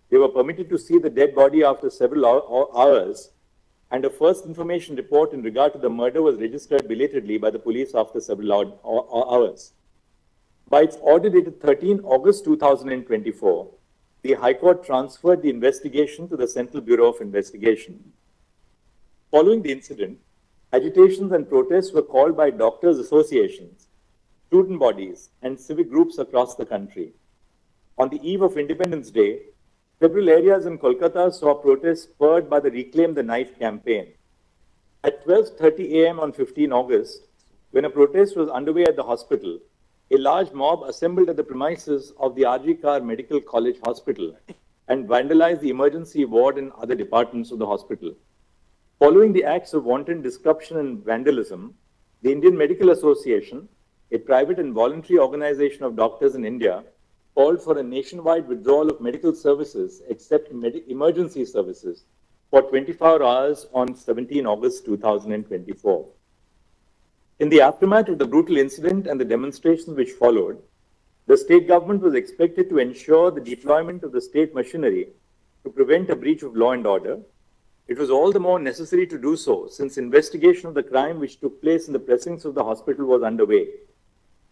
[SPEAKER 2] They were permitted to see the dead body after several hours, and a first information report in regard to the murder was registered belatedly by the police after several hours. By its order dated 13 August 2024, the High Court transferred the investigation to the Central Bureau of Investigation. Following the incident, agitations and protests were called by doctors' associations, student bodies, and civic groups across the country. On the eve of Independence Day, several areas in Kolkata saw protests spurred by the Reclaim the Knife campaign. At 12:30 a.m. on 15 August, when a protest was underway at the hospital, a large mob assembled at the premises of the R.G. Kar Medical College Hospital and vandalized the emergency ward and other departments of the hospital. Following the acts of wanton disruption and vandalism, the Indian Medical Association, a private and voluntary organization of doctors in India, called for a nationwide withdrawal of medical services except emergency services for 24 hours on 17 August 2024. In the aftermath of the brutal incident and the demonstrations which followed, The state government was expected to ensure the deployment of the state machinery to prevent a breach of law and order. It was all the more necessary to do so since investigation of the crime which took place in the precincts of the hospital was underway.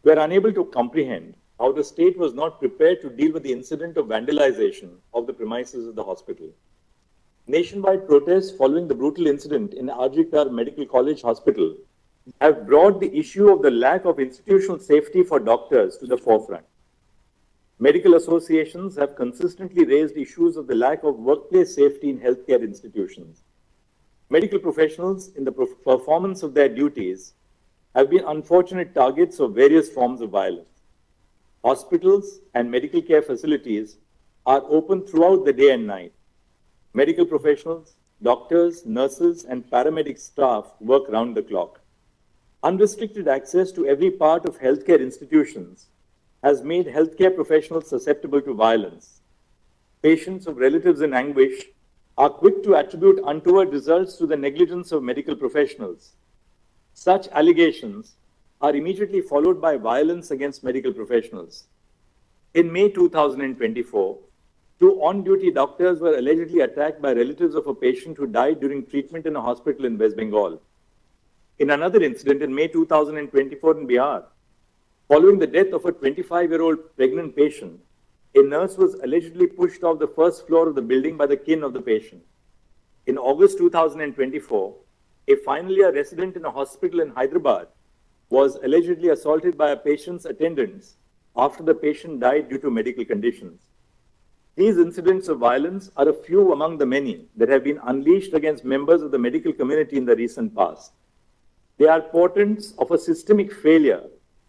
[SPEAKER 2] We are unable to comprehend how the state was not prepared to deal with the incident of vandalization of the premises of the hospital. Nationwide protests following the brutal incident in RG Medical College Hospital have brought the issue of the lack of institutional safety for doctors to the forefront. Medical associations have consistently raised issues of the lack of workplace safety in healthcare institutions. Medical professionals, in the performance of their duties, have been unfortunate targets of various forms of violence. Hospitals and medical care facilities are open throughout the day and night. Medical professionals, doctors, nurses, and paramedic staff work round the clock. Unrestricted access to every part of healthcare institutions has made healthcare professionals susceptible to violence. Patients of relatives in anguish are quick to attribute untoward results to the negligence of medical professionals. Such allegations are immediately followed by violence against medical professionals. In May 2024, 2 on-duty doctors were allegedly attacked by relatives of a patient who died during treatment in a hospital in West Bengal. In another incident in May 2024 in Bihar, following the death of a 25-year-old pregnant patient, a nurse was allegedly pushed off the first floor of the building by the kin of the patient. In August 2024, a final year resident in a hospital in Hyderabad was allegedly assaulted by a patient's attendants after the patient died due to medical conditions. These incidents of violence are a few among the many that have been unleashed against members of the medical community in the recent past. They are portents of a systemic failure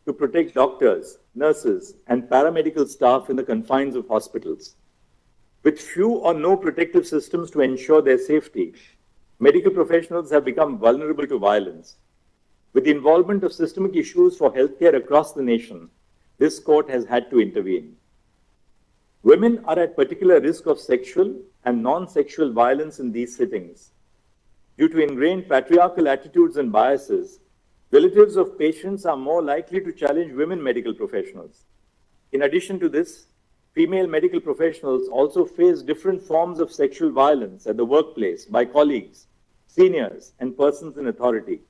[SPEAKER 2] to protect doctors, nurses, and paramedical staff in the confines of hospitals. With few or no protective systems to ensure their safety, medical professionals have become vulnerable to violence. With the involvement of systemic issues for healthcare across the nation, this court has had to intervene. Women are at particular risk of sexual and non-sexual violence in these settings. Due to ingrained patriarchal attitudes and biases, relatives of patients are more likely to challenge women medical professionals. In addition to this, female medical professionals also face different forms of sexual violence at the workplace by colleagues, seniors, and persons in authority.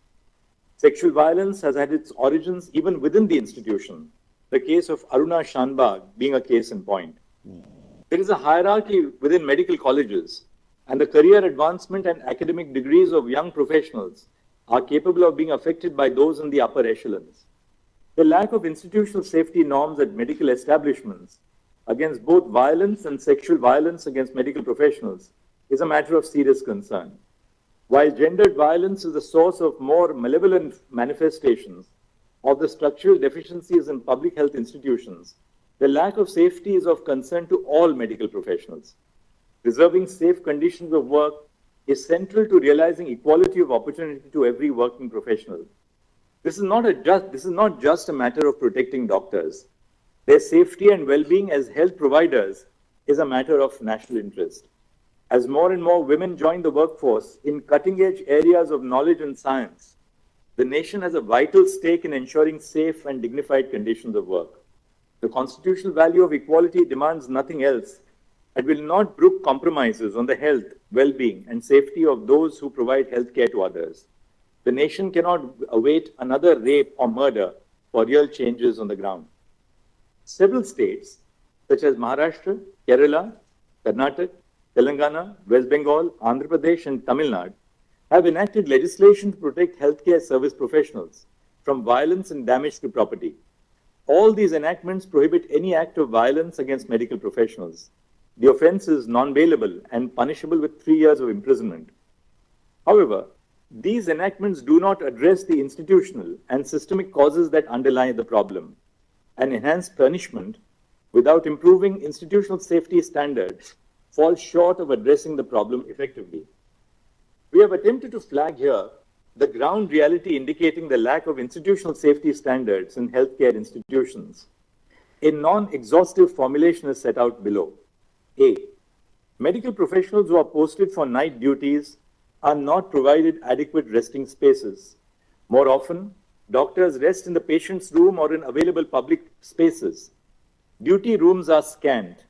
[SPEAKER 2] Sexual violence has had its origins even within the institution, the case of Aruna Shanbag being a case in point. There is a hierarchy within medical colleges, and the career advancement and academic degrees of young professionals are capable of being affected by those in the upper echelons. The lack of institutional safety norms at medical establishments against both violence and sexual violence against medical professionals is a matter of serious concern. While gendered violence is the source of more malevolent manifestations of the structural deficiencies in public health institutions, the lack of safety is of concern to all medical professionals. Preserving safe conditions of work is central to realizing equality of opportunity to every working professional. This is not just a matter of protecting doctors. Their safety and well-being as health providers is a matter of national interest. As more and more women join the workforce in cutting-edge areas of knowledge and science, the nation has a vital stake in ensuring safe and dignified conditions of work. The constitutional value of equality demands nothing else and will not brook compromises on the health, well-being, and safety of those who provide health care to others. The nation cannot await another rape or murder for real changes on the ground. Several states, such as Maharashtra, Kerala, Karnataka, Telangana, West Bengal, Andhra Pradesh, and Tamil Nadu, have enacted legislation to protect healthcare service professionals from violence and damage to property. All these enactments prohibit any act of violence against medical professionals. The offense is non-bailable and punishable with 3 years of imprisonment. However, these enactments do not address the institutional and systemic causes that underlie the problem, and enhanced punishment without improving institutional safety standards falls short of addressing the problem effectively. We have attempted to flag here the ground reality indicating the lack of institutional safety standards in healthcare institutions. A non-exhaustive formulation is set out below. A. Medical professionals who are posted for night duties are not provided adequate resting spaces. More often, doctors rest in the patient's room or in available public spaces. Duty rooms are scant.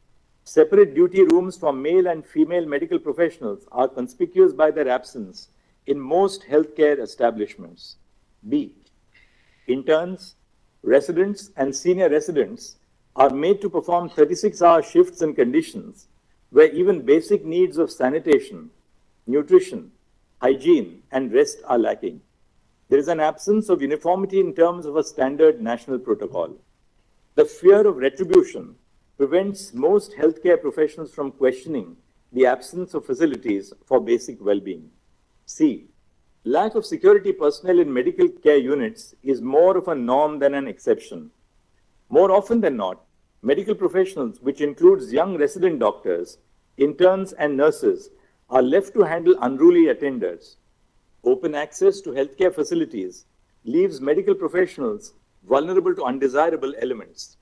[SPEAKER 2] Separate duty rooms for male and female medical professionals are conspicuous by their absence in most healthcare establishments. B. Interns, residents, and senior residents are made to perform 36-hour shifts in conditions where even basic needs of sanitation, nutrition, hygiene, and rest are lacking. There is an absence of uniformity in terms of a standard national protocol. The fear of retribution prevents most healthcare professionals from questioning the absence of facilities for basic well-being. C. Lack of security personnel in medical care units is more of a norm than an exception. More often than not, medical professionals, which includes young resident doctors, interns, and nurses, are left to handle unruly attenders. Open access to healthcare facilities leaves medical professionals vulnerable to undesirable elements.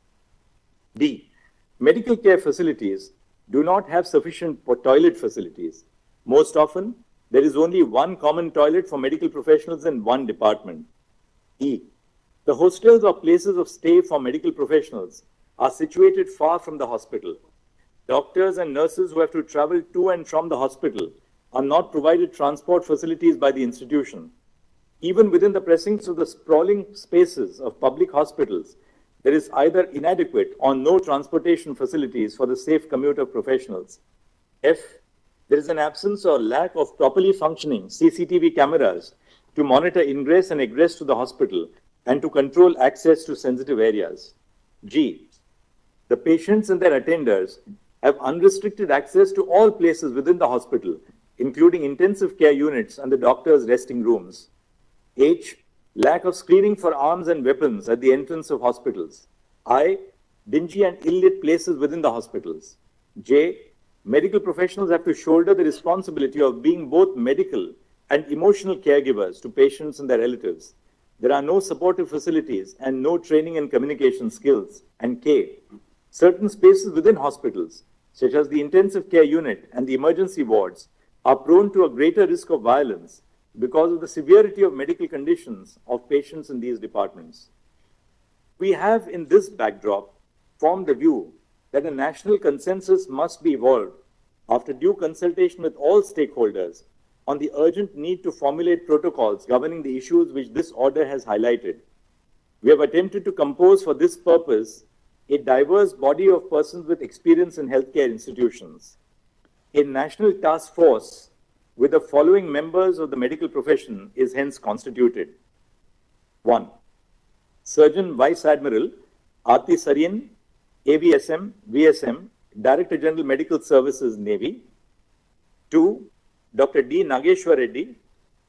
[SPEAKER 2] D. Medical care facilities do not have sufficient toilet facilities. Most often, there is only one common toilet for medical professionals in one department. E. The hostels or places of stay for medical professionals are situated far from the hospital. Doctors and nurses who have to travel to and from the hospital are not provided transport facilities by the institution. Even within the precincts of the sprawling spaces of public hospitals, there is either inadequate or no transportation facilities for the safe commute of professionals. F. There is an absence or lack of properly functioning CCTV cameras to monitor ingress and egress to the hospital and to control access to sensitive areas. G. The patients and their attenders have unrestricted access to all places within the hospital, including intensive care units and the doctor's resting rooms. H. Lack of screening for arms and weapons at the entrance of hospitals. I. Dingy and ill-lit places within the hospitals. J. Medical professionals have to shoulder the responsibility of being both medical and emotional caregivers to patients and their relatives. There are no supportive facilities and no training and communication skills. And K. Certain spaces within hospitals, such as the intensive care unit and the emergency wards, are prone to a greater risk of violence because of the severity of medical conditions of patients in these departments. We have, in this backdrop, formed the view that a national consensus must be evolved after due consultation with all stakeholders on the urgent need to formulate protocols governing the issues which this order has highlighted. We have attempted to compose for this purpose a diverse body of persons with experience in healthcare institutions. A national task force with the following members of the medical profession is hence constituted. 1. Surgeon Vice Admiral Aarti Sarien, AVSM, VSM, Director General Medical Services, Navy. 2. Dr. D. Nageshwar Reddy,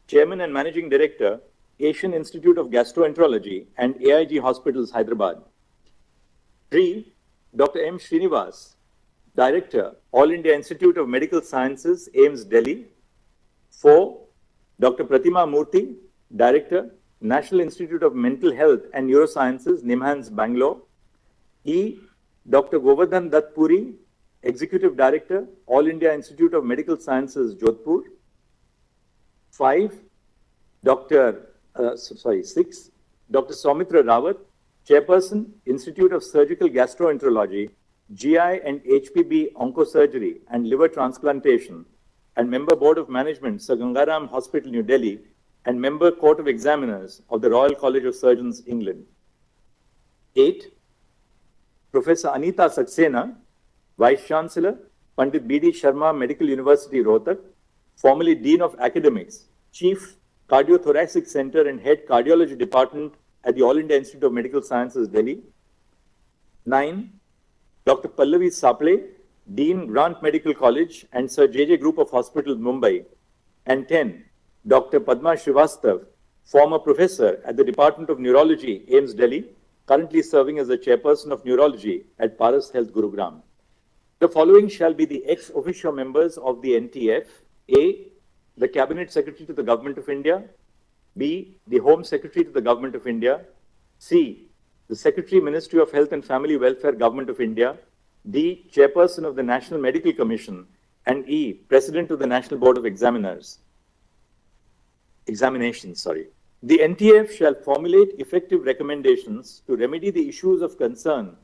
[SPEAKER 2] Chairman and Managing Director, Asian Institute of Gastroenterology and AIG Hospitals, Hyderabad. 3. Dr. M. Srinivas, Director, All India Institute of Medical Sciences, AIIMS, Delhi. 4. Dr. Pratima Murthy, Director, National Institute of Mental Health and Neurosciences, NIMHANS, Bangalore. E. Dr. Govardhan Dutt Puri, Executive Director, All India Institute of Medical Sciences, Jodhpur. 5. 6. Dr. Soumitra Rawat, Chairperson, Institute of Surgical Gastroenterology, GI and HPB Oncosurgery and Liver Transplantation, and Member Board of Management, Sir Gangaram Hospital, New Delhi, and Member Court of Examiners of the Royal College of Surgeons, England. 8. Professor Anita Saxena, Vice Chancellor, Pandit B.D. Sharma Medical University, Rohtak, formerly Dean of Academics, Chief Cardiothoracic Center and Head Cardiology Department at the All India Institute of Medical Sciences, Delhi. 9. Dr. Pallavi Saple, Dean, Grant Medical College and Sir J.J. Group of Hospitals, Mumbai. And 10. Dr. Padma Srivastav, former professor at the Department of Neurology, AIIMS, Delhi, currently serving as the Chairperson of Neurology at Paras Health, Gurugram. The following shall be the ex officio members of the NTF. A. The Cabinet Secretary to the Government of India. B. The Home Secretary to the Government of India. C. The Secretary, Ministry of Health and Family Welfare, Government of India. D. Chairperson of the National Medical Commission. And E. President of the National Board of Examinations. The NTF shall formulate effective recommendations to remedy the issues of concern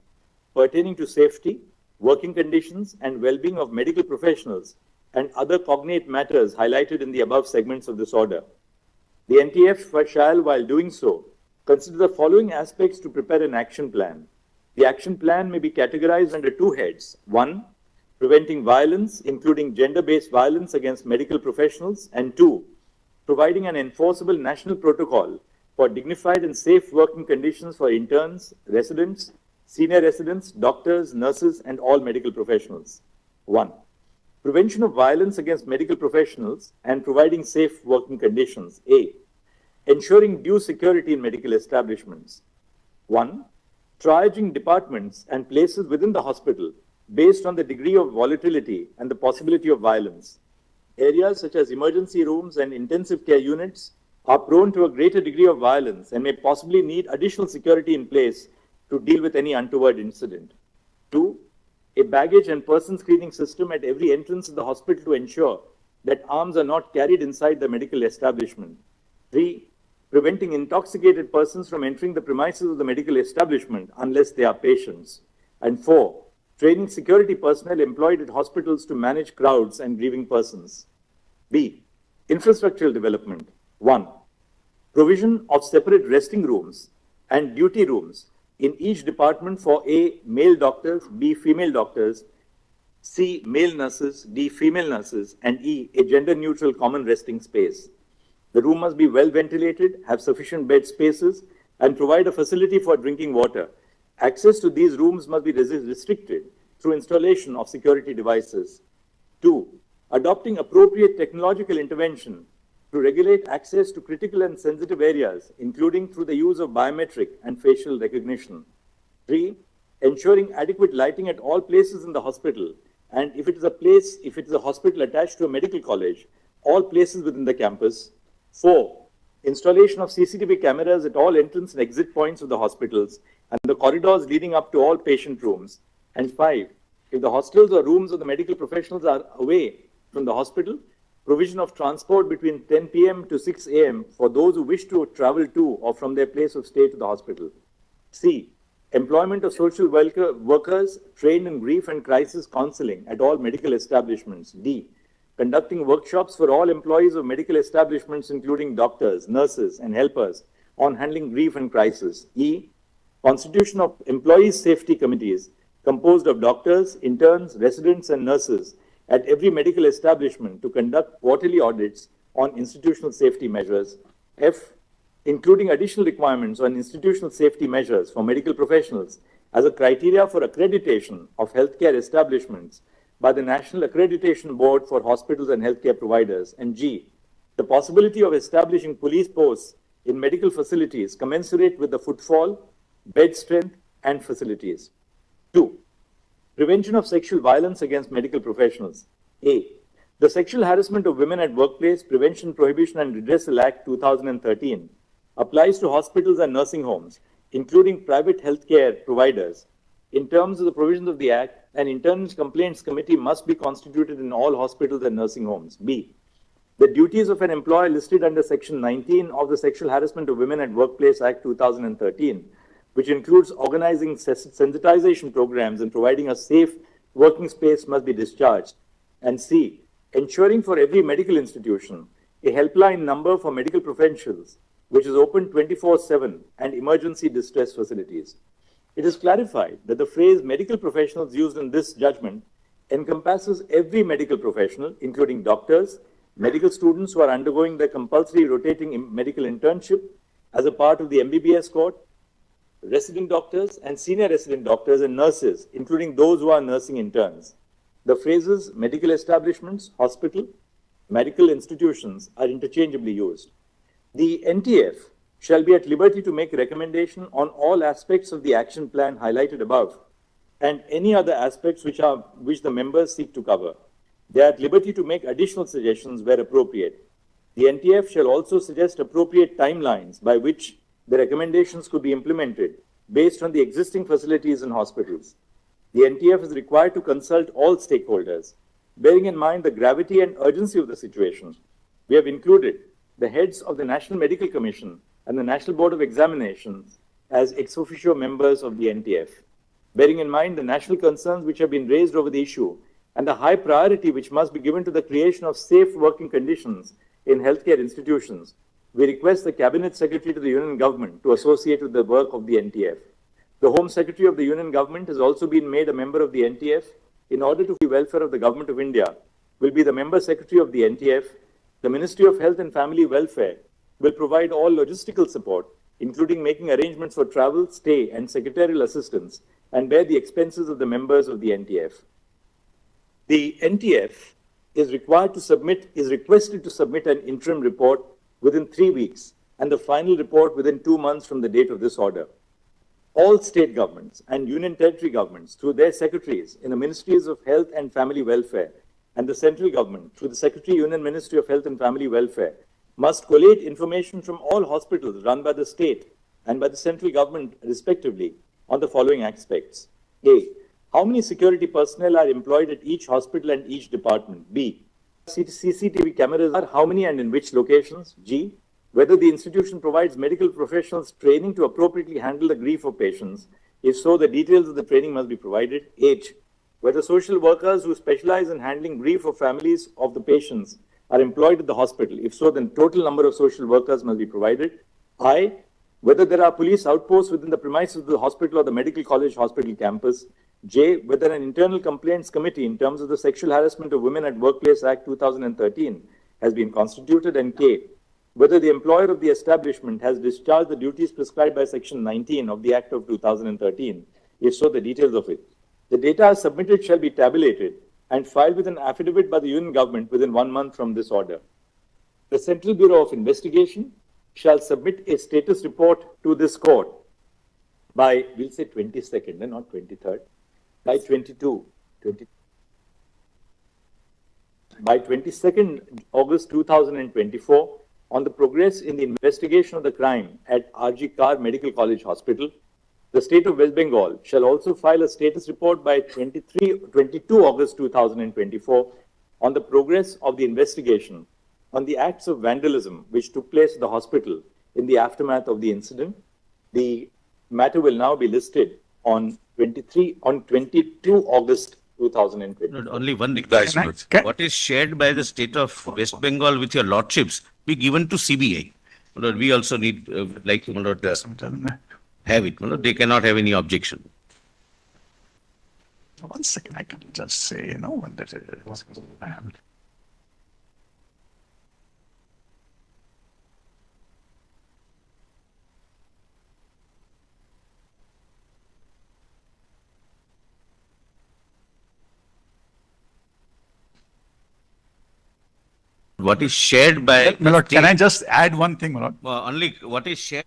[SPEAKER 2] pertaining to safety, working conditions, and well-being of medical professionals and other cognate matters highlighted in the above segments of this order. The NTF shall, while doing so, consider the following aspects to prepare an action plan. The action plan may be categorized under two heads. One, preventing violence, including gender-based violence against medical professionals, and two, providing an enforceable national protocol for dignified and safe working conditions for interns, residents, senior residents, doctors, nurses, and all medical professionals. 1. Prevention of violence against medical professionals and providing safe working conditions. A. Ensuring due security in medical establishments. 1. Triaging departments and places within the hospital based on the degree of volatility and the possibility of violence. Areas such as emergency rooms and intensive care units are prone to a greater degree of violence and may possibly need additional security in place to deal with any untoward incident. 2. A baggage and person screening system at every entrance of the hospital to ensure that arms are not carried inside the medical establishment. 3. Preventing intoxicated persons from entering the premises of the medical establishment unless they are patients. And 4. Training security personnel employed at hospitals to manage crowds and grieving persons. B. Infrastructural development. 1. Provision of separate resting rooms and duty rooms in each department for A. Male doctors, B. Female doctors, C. Male nurses, D. Female nurses, and E. A gender-neutral common resting space. The room must be well ventilated, have sufficient bed spaces, and provide a facility for drinking water. Access to these rooms must be restricted through installation of security devices. 2. Adopting appropriate technological intervention to regulate access to critical and sensitive areas, including through the use of biometric and facial recognition. 3. Ensuring adequate lighting at all places in the hospital, and if it is a hospital attached to a medical college, all places within the campus. 4. Installation of CCTV cameras at all entrance and exit points of the hospitals and the corridors leading up to all patient rooms. And 5. If the hostels or rooms of the medical professionals are away from the hospital, provision of transport between 10 p.m. to 6 a.m. for those who wish to travel to or from their place of stay to the hospital. C. Employment of social workers trained in grief and crisis counseling at all medical establishments. D. Conducting workshops for all employees of medical establishments, including doctors, nurses, and helpers, on handling grief and crisis. E. Constitution of employees' safety committees composed of doctors, interns, residents, and nurses at every medical establishment to conduct quarterly audits on institutional safety measures. F. Including additional requirements on institutional safety measures for medical professionals as a criteria for accreditation of healthcare establishments by the National Accreditation Board for Hospitals and Healthcare Providers. And G. The possibility of establishing police posts in medical facilities commensurate with the footfall, bed strength, and facilities. 2. Prevention of sexual violence against medical professionals. A. The Sexual Harassment of Women at Workplace Prevention, Prohibition and Redressal Act 2013 applies to hospitals and nursing homes, including private healthcare providers. In terms of the provisions of the Act, an internal complaints committee must be constituted in all hospitals and nursing homes. B. The duties of an employer listed under Section 19 of the Sexual Harassment of Women at Workplace Act 2013, which includes organizing sensitization programs and providing a safe working space, must be discharged. And C. Ensuring for every medical institution a helpline number for medical professionals, which is open 24/7, and emergency distress facilities. It is clarified that the phrase medical professionals used in this judgment encompasses every medical professional, including doctors, medical students who are undergoing their compulsory rotating medical internship as a part of the MBBS course, resident doctors and senior resident doctors and nurses, including those who are nursing interns. The phrases medical establishments, hospital, medical institutions are interchangeably used. The NTF shall be at liberty to make recommendation on all aspects of the action plan highlighted above and any other aspects which the members seek to cover. They are at liberty to make additional suggestions where appropriate. The NTF shall also suggest appropriate timelines by which the recommendations could be implemented based on the existing facilities in hospitals. The NTF is required to consult all stakeholders. Bearing in mind the gravity and urgency of the situation, we have included the heads of the National Medical Commission and the National Board of Examinations as ex officio members of the NTF. Bearing in mind the national concerns which have been raised over the issue and the high priority which must be given to the creation of safe working conditions in healthcare institutions, we request the Cabinet Secretary to the Union Government to associate with the work of the NTF. The Home Secretary of the Union Government has also been made a member of the NTF in order to the welfare of the Government of India, will be the Member Secretary of the NTF. The Ministry of Health and Family Welfare will provide all logistical support, including making arrangements for travel, stay, and secretarial assistance, and bear the expenses of the members of the NTF. The NTF is requested to submit an interim report within 3 weeks and the final report within 2 months from the date of this order. All state governments and union territory governments, through their secretaries in the Ministries of Health and Family Welfare, and the central government, through the Secretary Union Ministry of Health and Family Welfare, must collate information from all hospitals run by the state and by the central government, respectively, on the following aspects. A. How many security personnel are employed at each hospital and each department? B. CCTV cameras are how many and in which locations? G. Whether the institution provides medical professionals training to appropriately handle the grief of patients. If so, the details of the training must be provided. H. Whether social workers who specialize in handling grief of families of the patients are employed at the hospital. If so, then total number of social workers must be provided. I. Whether there are police outposts within the premises of the hospital or the medical college hospital campus. J. Whether an internal complaints committee in terms of the Sexual Harassment of Women at Workplace Act 2013 has been constituted. And K. Whether the employer of the establishment has discharged the duties prescribed by Section 19 of the Act of 2013. If so, the details of it. The data submitted shall be tabulated and filed with an affidavit by the Union Government within 1 month from this order. The Central Bureau of Investigation shall submit a status report to this court by, we'll say 22nd and not 23rd, by 22nd August 2024 on the progress in the investigation of the crime at RG Kar Medical College Hospital. The state of West Bengal shall also file a status report by 22 August 2024 on the progress of the investigation on the acts of vandalism which took place at the hospital in the aftermath of the incident. The matter will now be listed on 22 August 2020.
[SPEAKER 4] Only one request. What is shared by the state of West Bengal with your lordships be given to CBI. We also need, have it. They cannot have any objection.
[SPEAKER 13] 1 second, I can just say, when that is.
[SPEAKER 4] What is shared by...
[SPEAKER 13] Milord, can I just add one thing, Milord?
[SPEAKER 4] Only what is shared...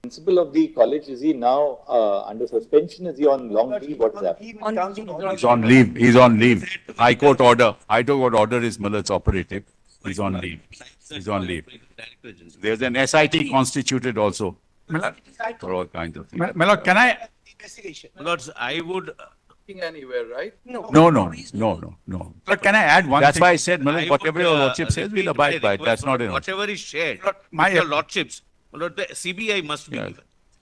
[SPEAKER 2] Principal of the college, is he now under suspension? Is he on long leave? What is that?
[SPEAKER 3] He's on leave. He's on leave. High Court order is Millard's operative. He's on leave. He's on leave. There's an SIT constituted also.
[SPEAKER 13] Millard,
[SPEAKER 3] for all kinds of things.
[SPEAKER 13] Millard, can I?
[SPEAKER 4] Investigation. Millard, I would.
[SPEAKER 12] Anywhere, right?
[SPEAKER 3] No.
[SPEAKER 13] But can I add one
[SPEAKER 3] That's
[SPEAKER 13] thing?
[SPEAKER 3] why I said, Millard, whatever your lordship says, we'll abide by it. That's not enough.
[SPEAKER 4] Whatever is shared,
[SPEAKER 13] My
[SPEAKER 4] your lordships, Millard, the CBI must be given.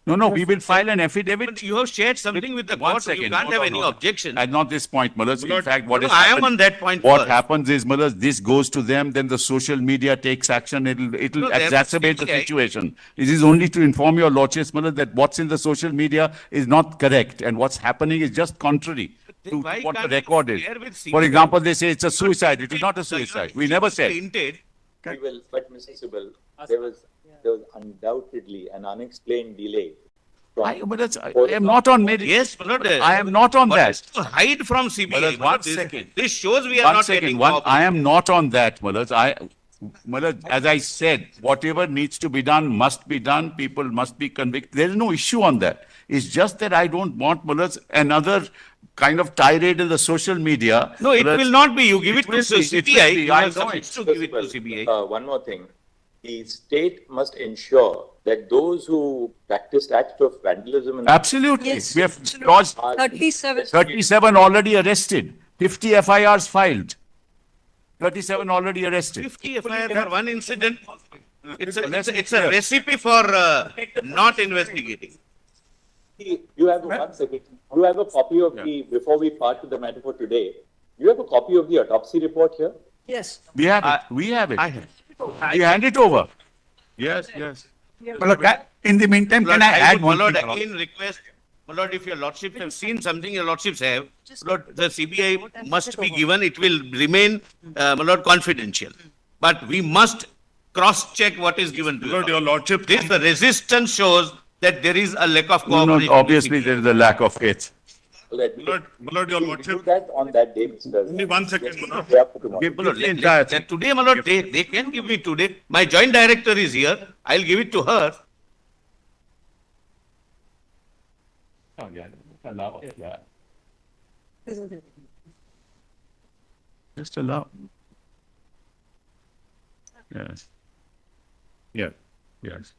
[SPEAKER 3] No, we will file an affidavit.
[SPEAKER 4] But you have shared something with the
[SPEAKER 3] One
[SPEAKER 4] court,
[SPEAKER 3] second.
[SPEAKER 4] you can't have any objection.
[SPEAKER 3] At not this point, Millard. In fact, what is
[SPEAKER 4] I am on that point
[SPEAKER 3] What
[SPEAKER 4] first.
[SPEAKER 3] happens is, Millard, this goes to them, then the social media takes action. It'll exacerbate the situation. This is only to inform your lordships, Millard, that what's in the social media is not correct, and what's happening is just contrary to what the record is. For example, they say it's a suicide. It is not a suicide. We never said.
[SPEAKER 2] We will, but Mr. Sibal, there was undoubtedly an unexplained delay.
[SPEAKER 3] I am not on
[SPEAKER 4] Yes, Millard.
[SPEAKER 3] I am not on that.
[SPEAKER 4] To hide from CBI.
[SPEAKER 3] Millard, one second.
[SPEAKER 4] This shows we are not getting cooperation.
[SPEAKER 3] I am not on that, Millard. Millard, as I said, whatever needs to be done must be done. People must be convicted. There is no issue on that. It's just that I don't want, Millard, another kind of tirade in the social media.
[SPEAKER 4] No, it will not be. You give it to CBI.
[SPEAKER 3] I know it.
[SPEAKER 4] To give it to CBI.
[SPEAKER 2] One more thing. the state must ensure that those who practiced acts of vandalism and
[SPEAKER 3] Absolutely.
[SPEAKER 8] Yes.
[SPEAKER 3] We have lodged
[SPEAKER 8] 37.
[SPEAKER 3] 37 already arrested, 50 FIRs filed. 37 already arrested.
[SPEAKER 4] 50 FIR for one incident. It's a recipe for not investigating.
[SPEAKER 2] you have one second. You have a copy of the, before we part to the matter for today, you have a copy of the autopsy report here?
[SPEAKER 8] Yes.
[SPEAKER 3] We have it. We have it. You hand it over. Yes, yes.
[SPEAKER 13] Well, look, in the meantime, can I add one
[SPEAKER 4] Lord,
[SPEAKER 13] thing? my lord?
[SPEAKER 4] again request, my lord, if your lordships have seen something your lordships have, Lord, the CBI must be given, it will remain, my lord, confidential. But we must cross-check what is given to you.
[SPEAKER 9] Lord, your lordship.
[SPEAKER 4] The resistance shows that there is a lack of
[SPEAKER 3] No,
[SPEAKER 4] cooperation.
[SPEAKER 3] obviously there is a lack of faith.
[SPEAKER 2] Let me
[SPEAKER 9] Lord, your
[SPEAKER 2] do
[SPEAKER 9] lordship.
[SPEAKER 2] that on that day, Mr.
[SPEAKER 9] Only 1 second, my lord.
[SPEAKER 2] Day after tomorrow.
[SPEAKER 3] Give
[SPEAKER 4] My lord,
[SPEAKER 3] the entire thing.
[SPEAKER 4] today, my lord, they can give me today. My joint director is here. I'll give it to her.
[SPEAKER 3] Oh, yeah. Allow. Yeah. Just allow. Yes. Yeah. Yes.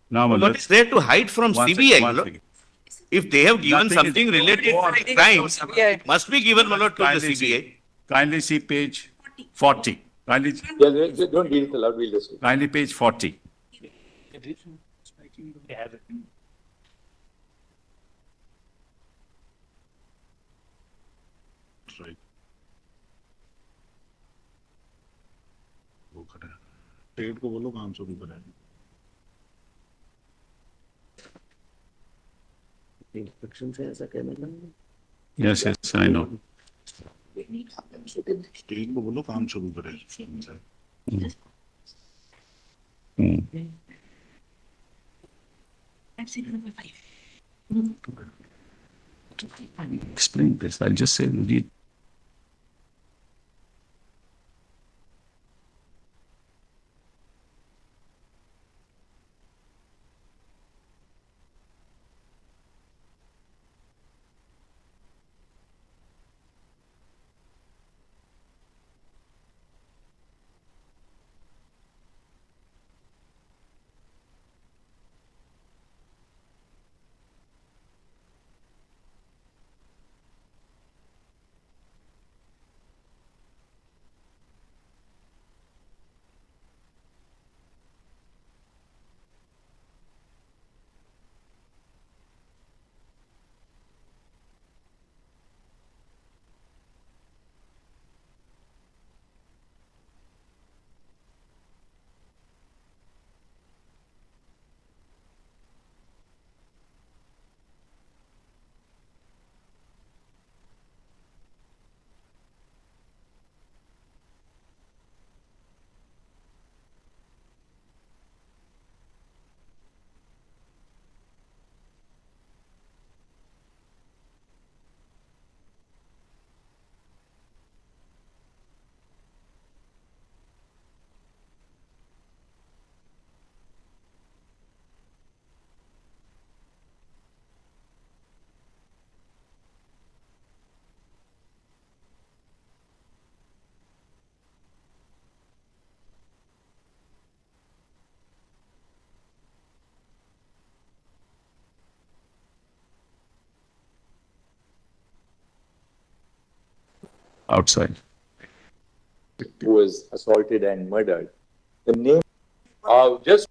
[SPEAKER 3] Now, my
[SPEAKER 4] What
[SPEAKER 3] lord.
[SPEAKER 4] is there to hide from
[SPEAKER 3] One
[SPEAKER 4] CBI,
[SPEAKER 3] second,
[SPEAKER 4] my
[SPEAKER 3] one
[SPEAKER 4] lord?
[SPEAKER 3] second.
[SPEAKER 4] If they have given
[SPEAKER 3] Nothing is-
[SPEAKER 4] something related to crimes, must be given, my lord, to the
[SPEAKER 3] Kindly
[SPEAKER 4] CBI.
[SPEAKER 3] see, kindly see page 40. Kindly,
[SPEAKER 2] Don't read it aloud, we'll listen.
[SPEAKER 3] kindly page 40.
[SPEAKER 9] Right. वो खड़ा है। State को बोलो काम शुरू करें।
[SPEAKER 3] Yes, yes, I know.
[SPEAKER 9] State को बोलो काम शुरू करें।
[SPEAKER 3] Explain this. I'll just say, read. Outside.
[SPEAKER 2] Who was assaulted and murdered. The name, just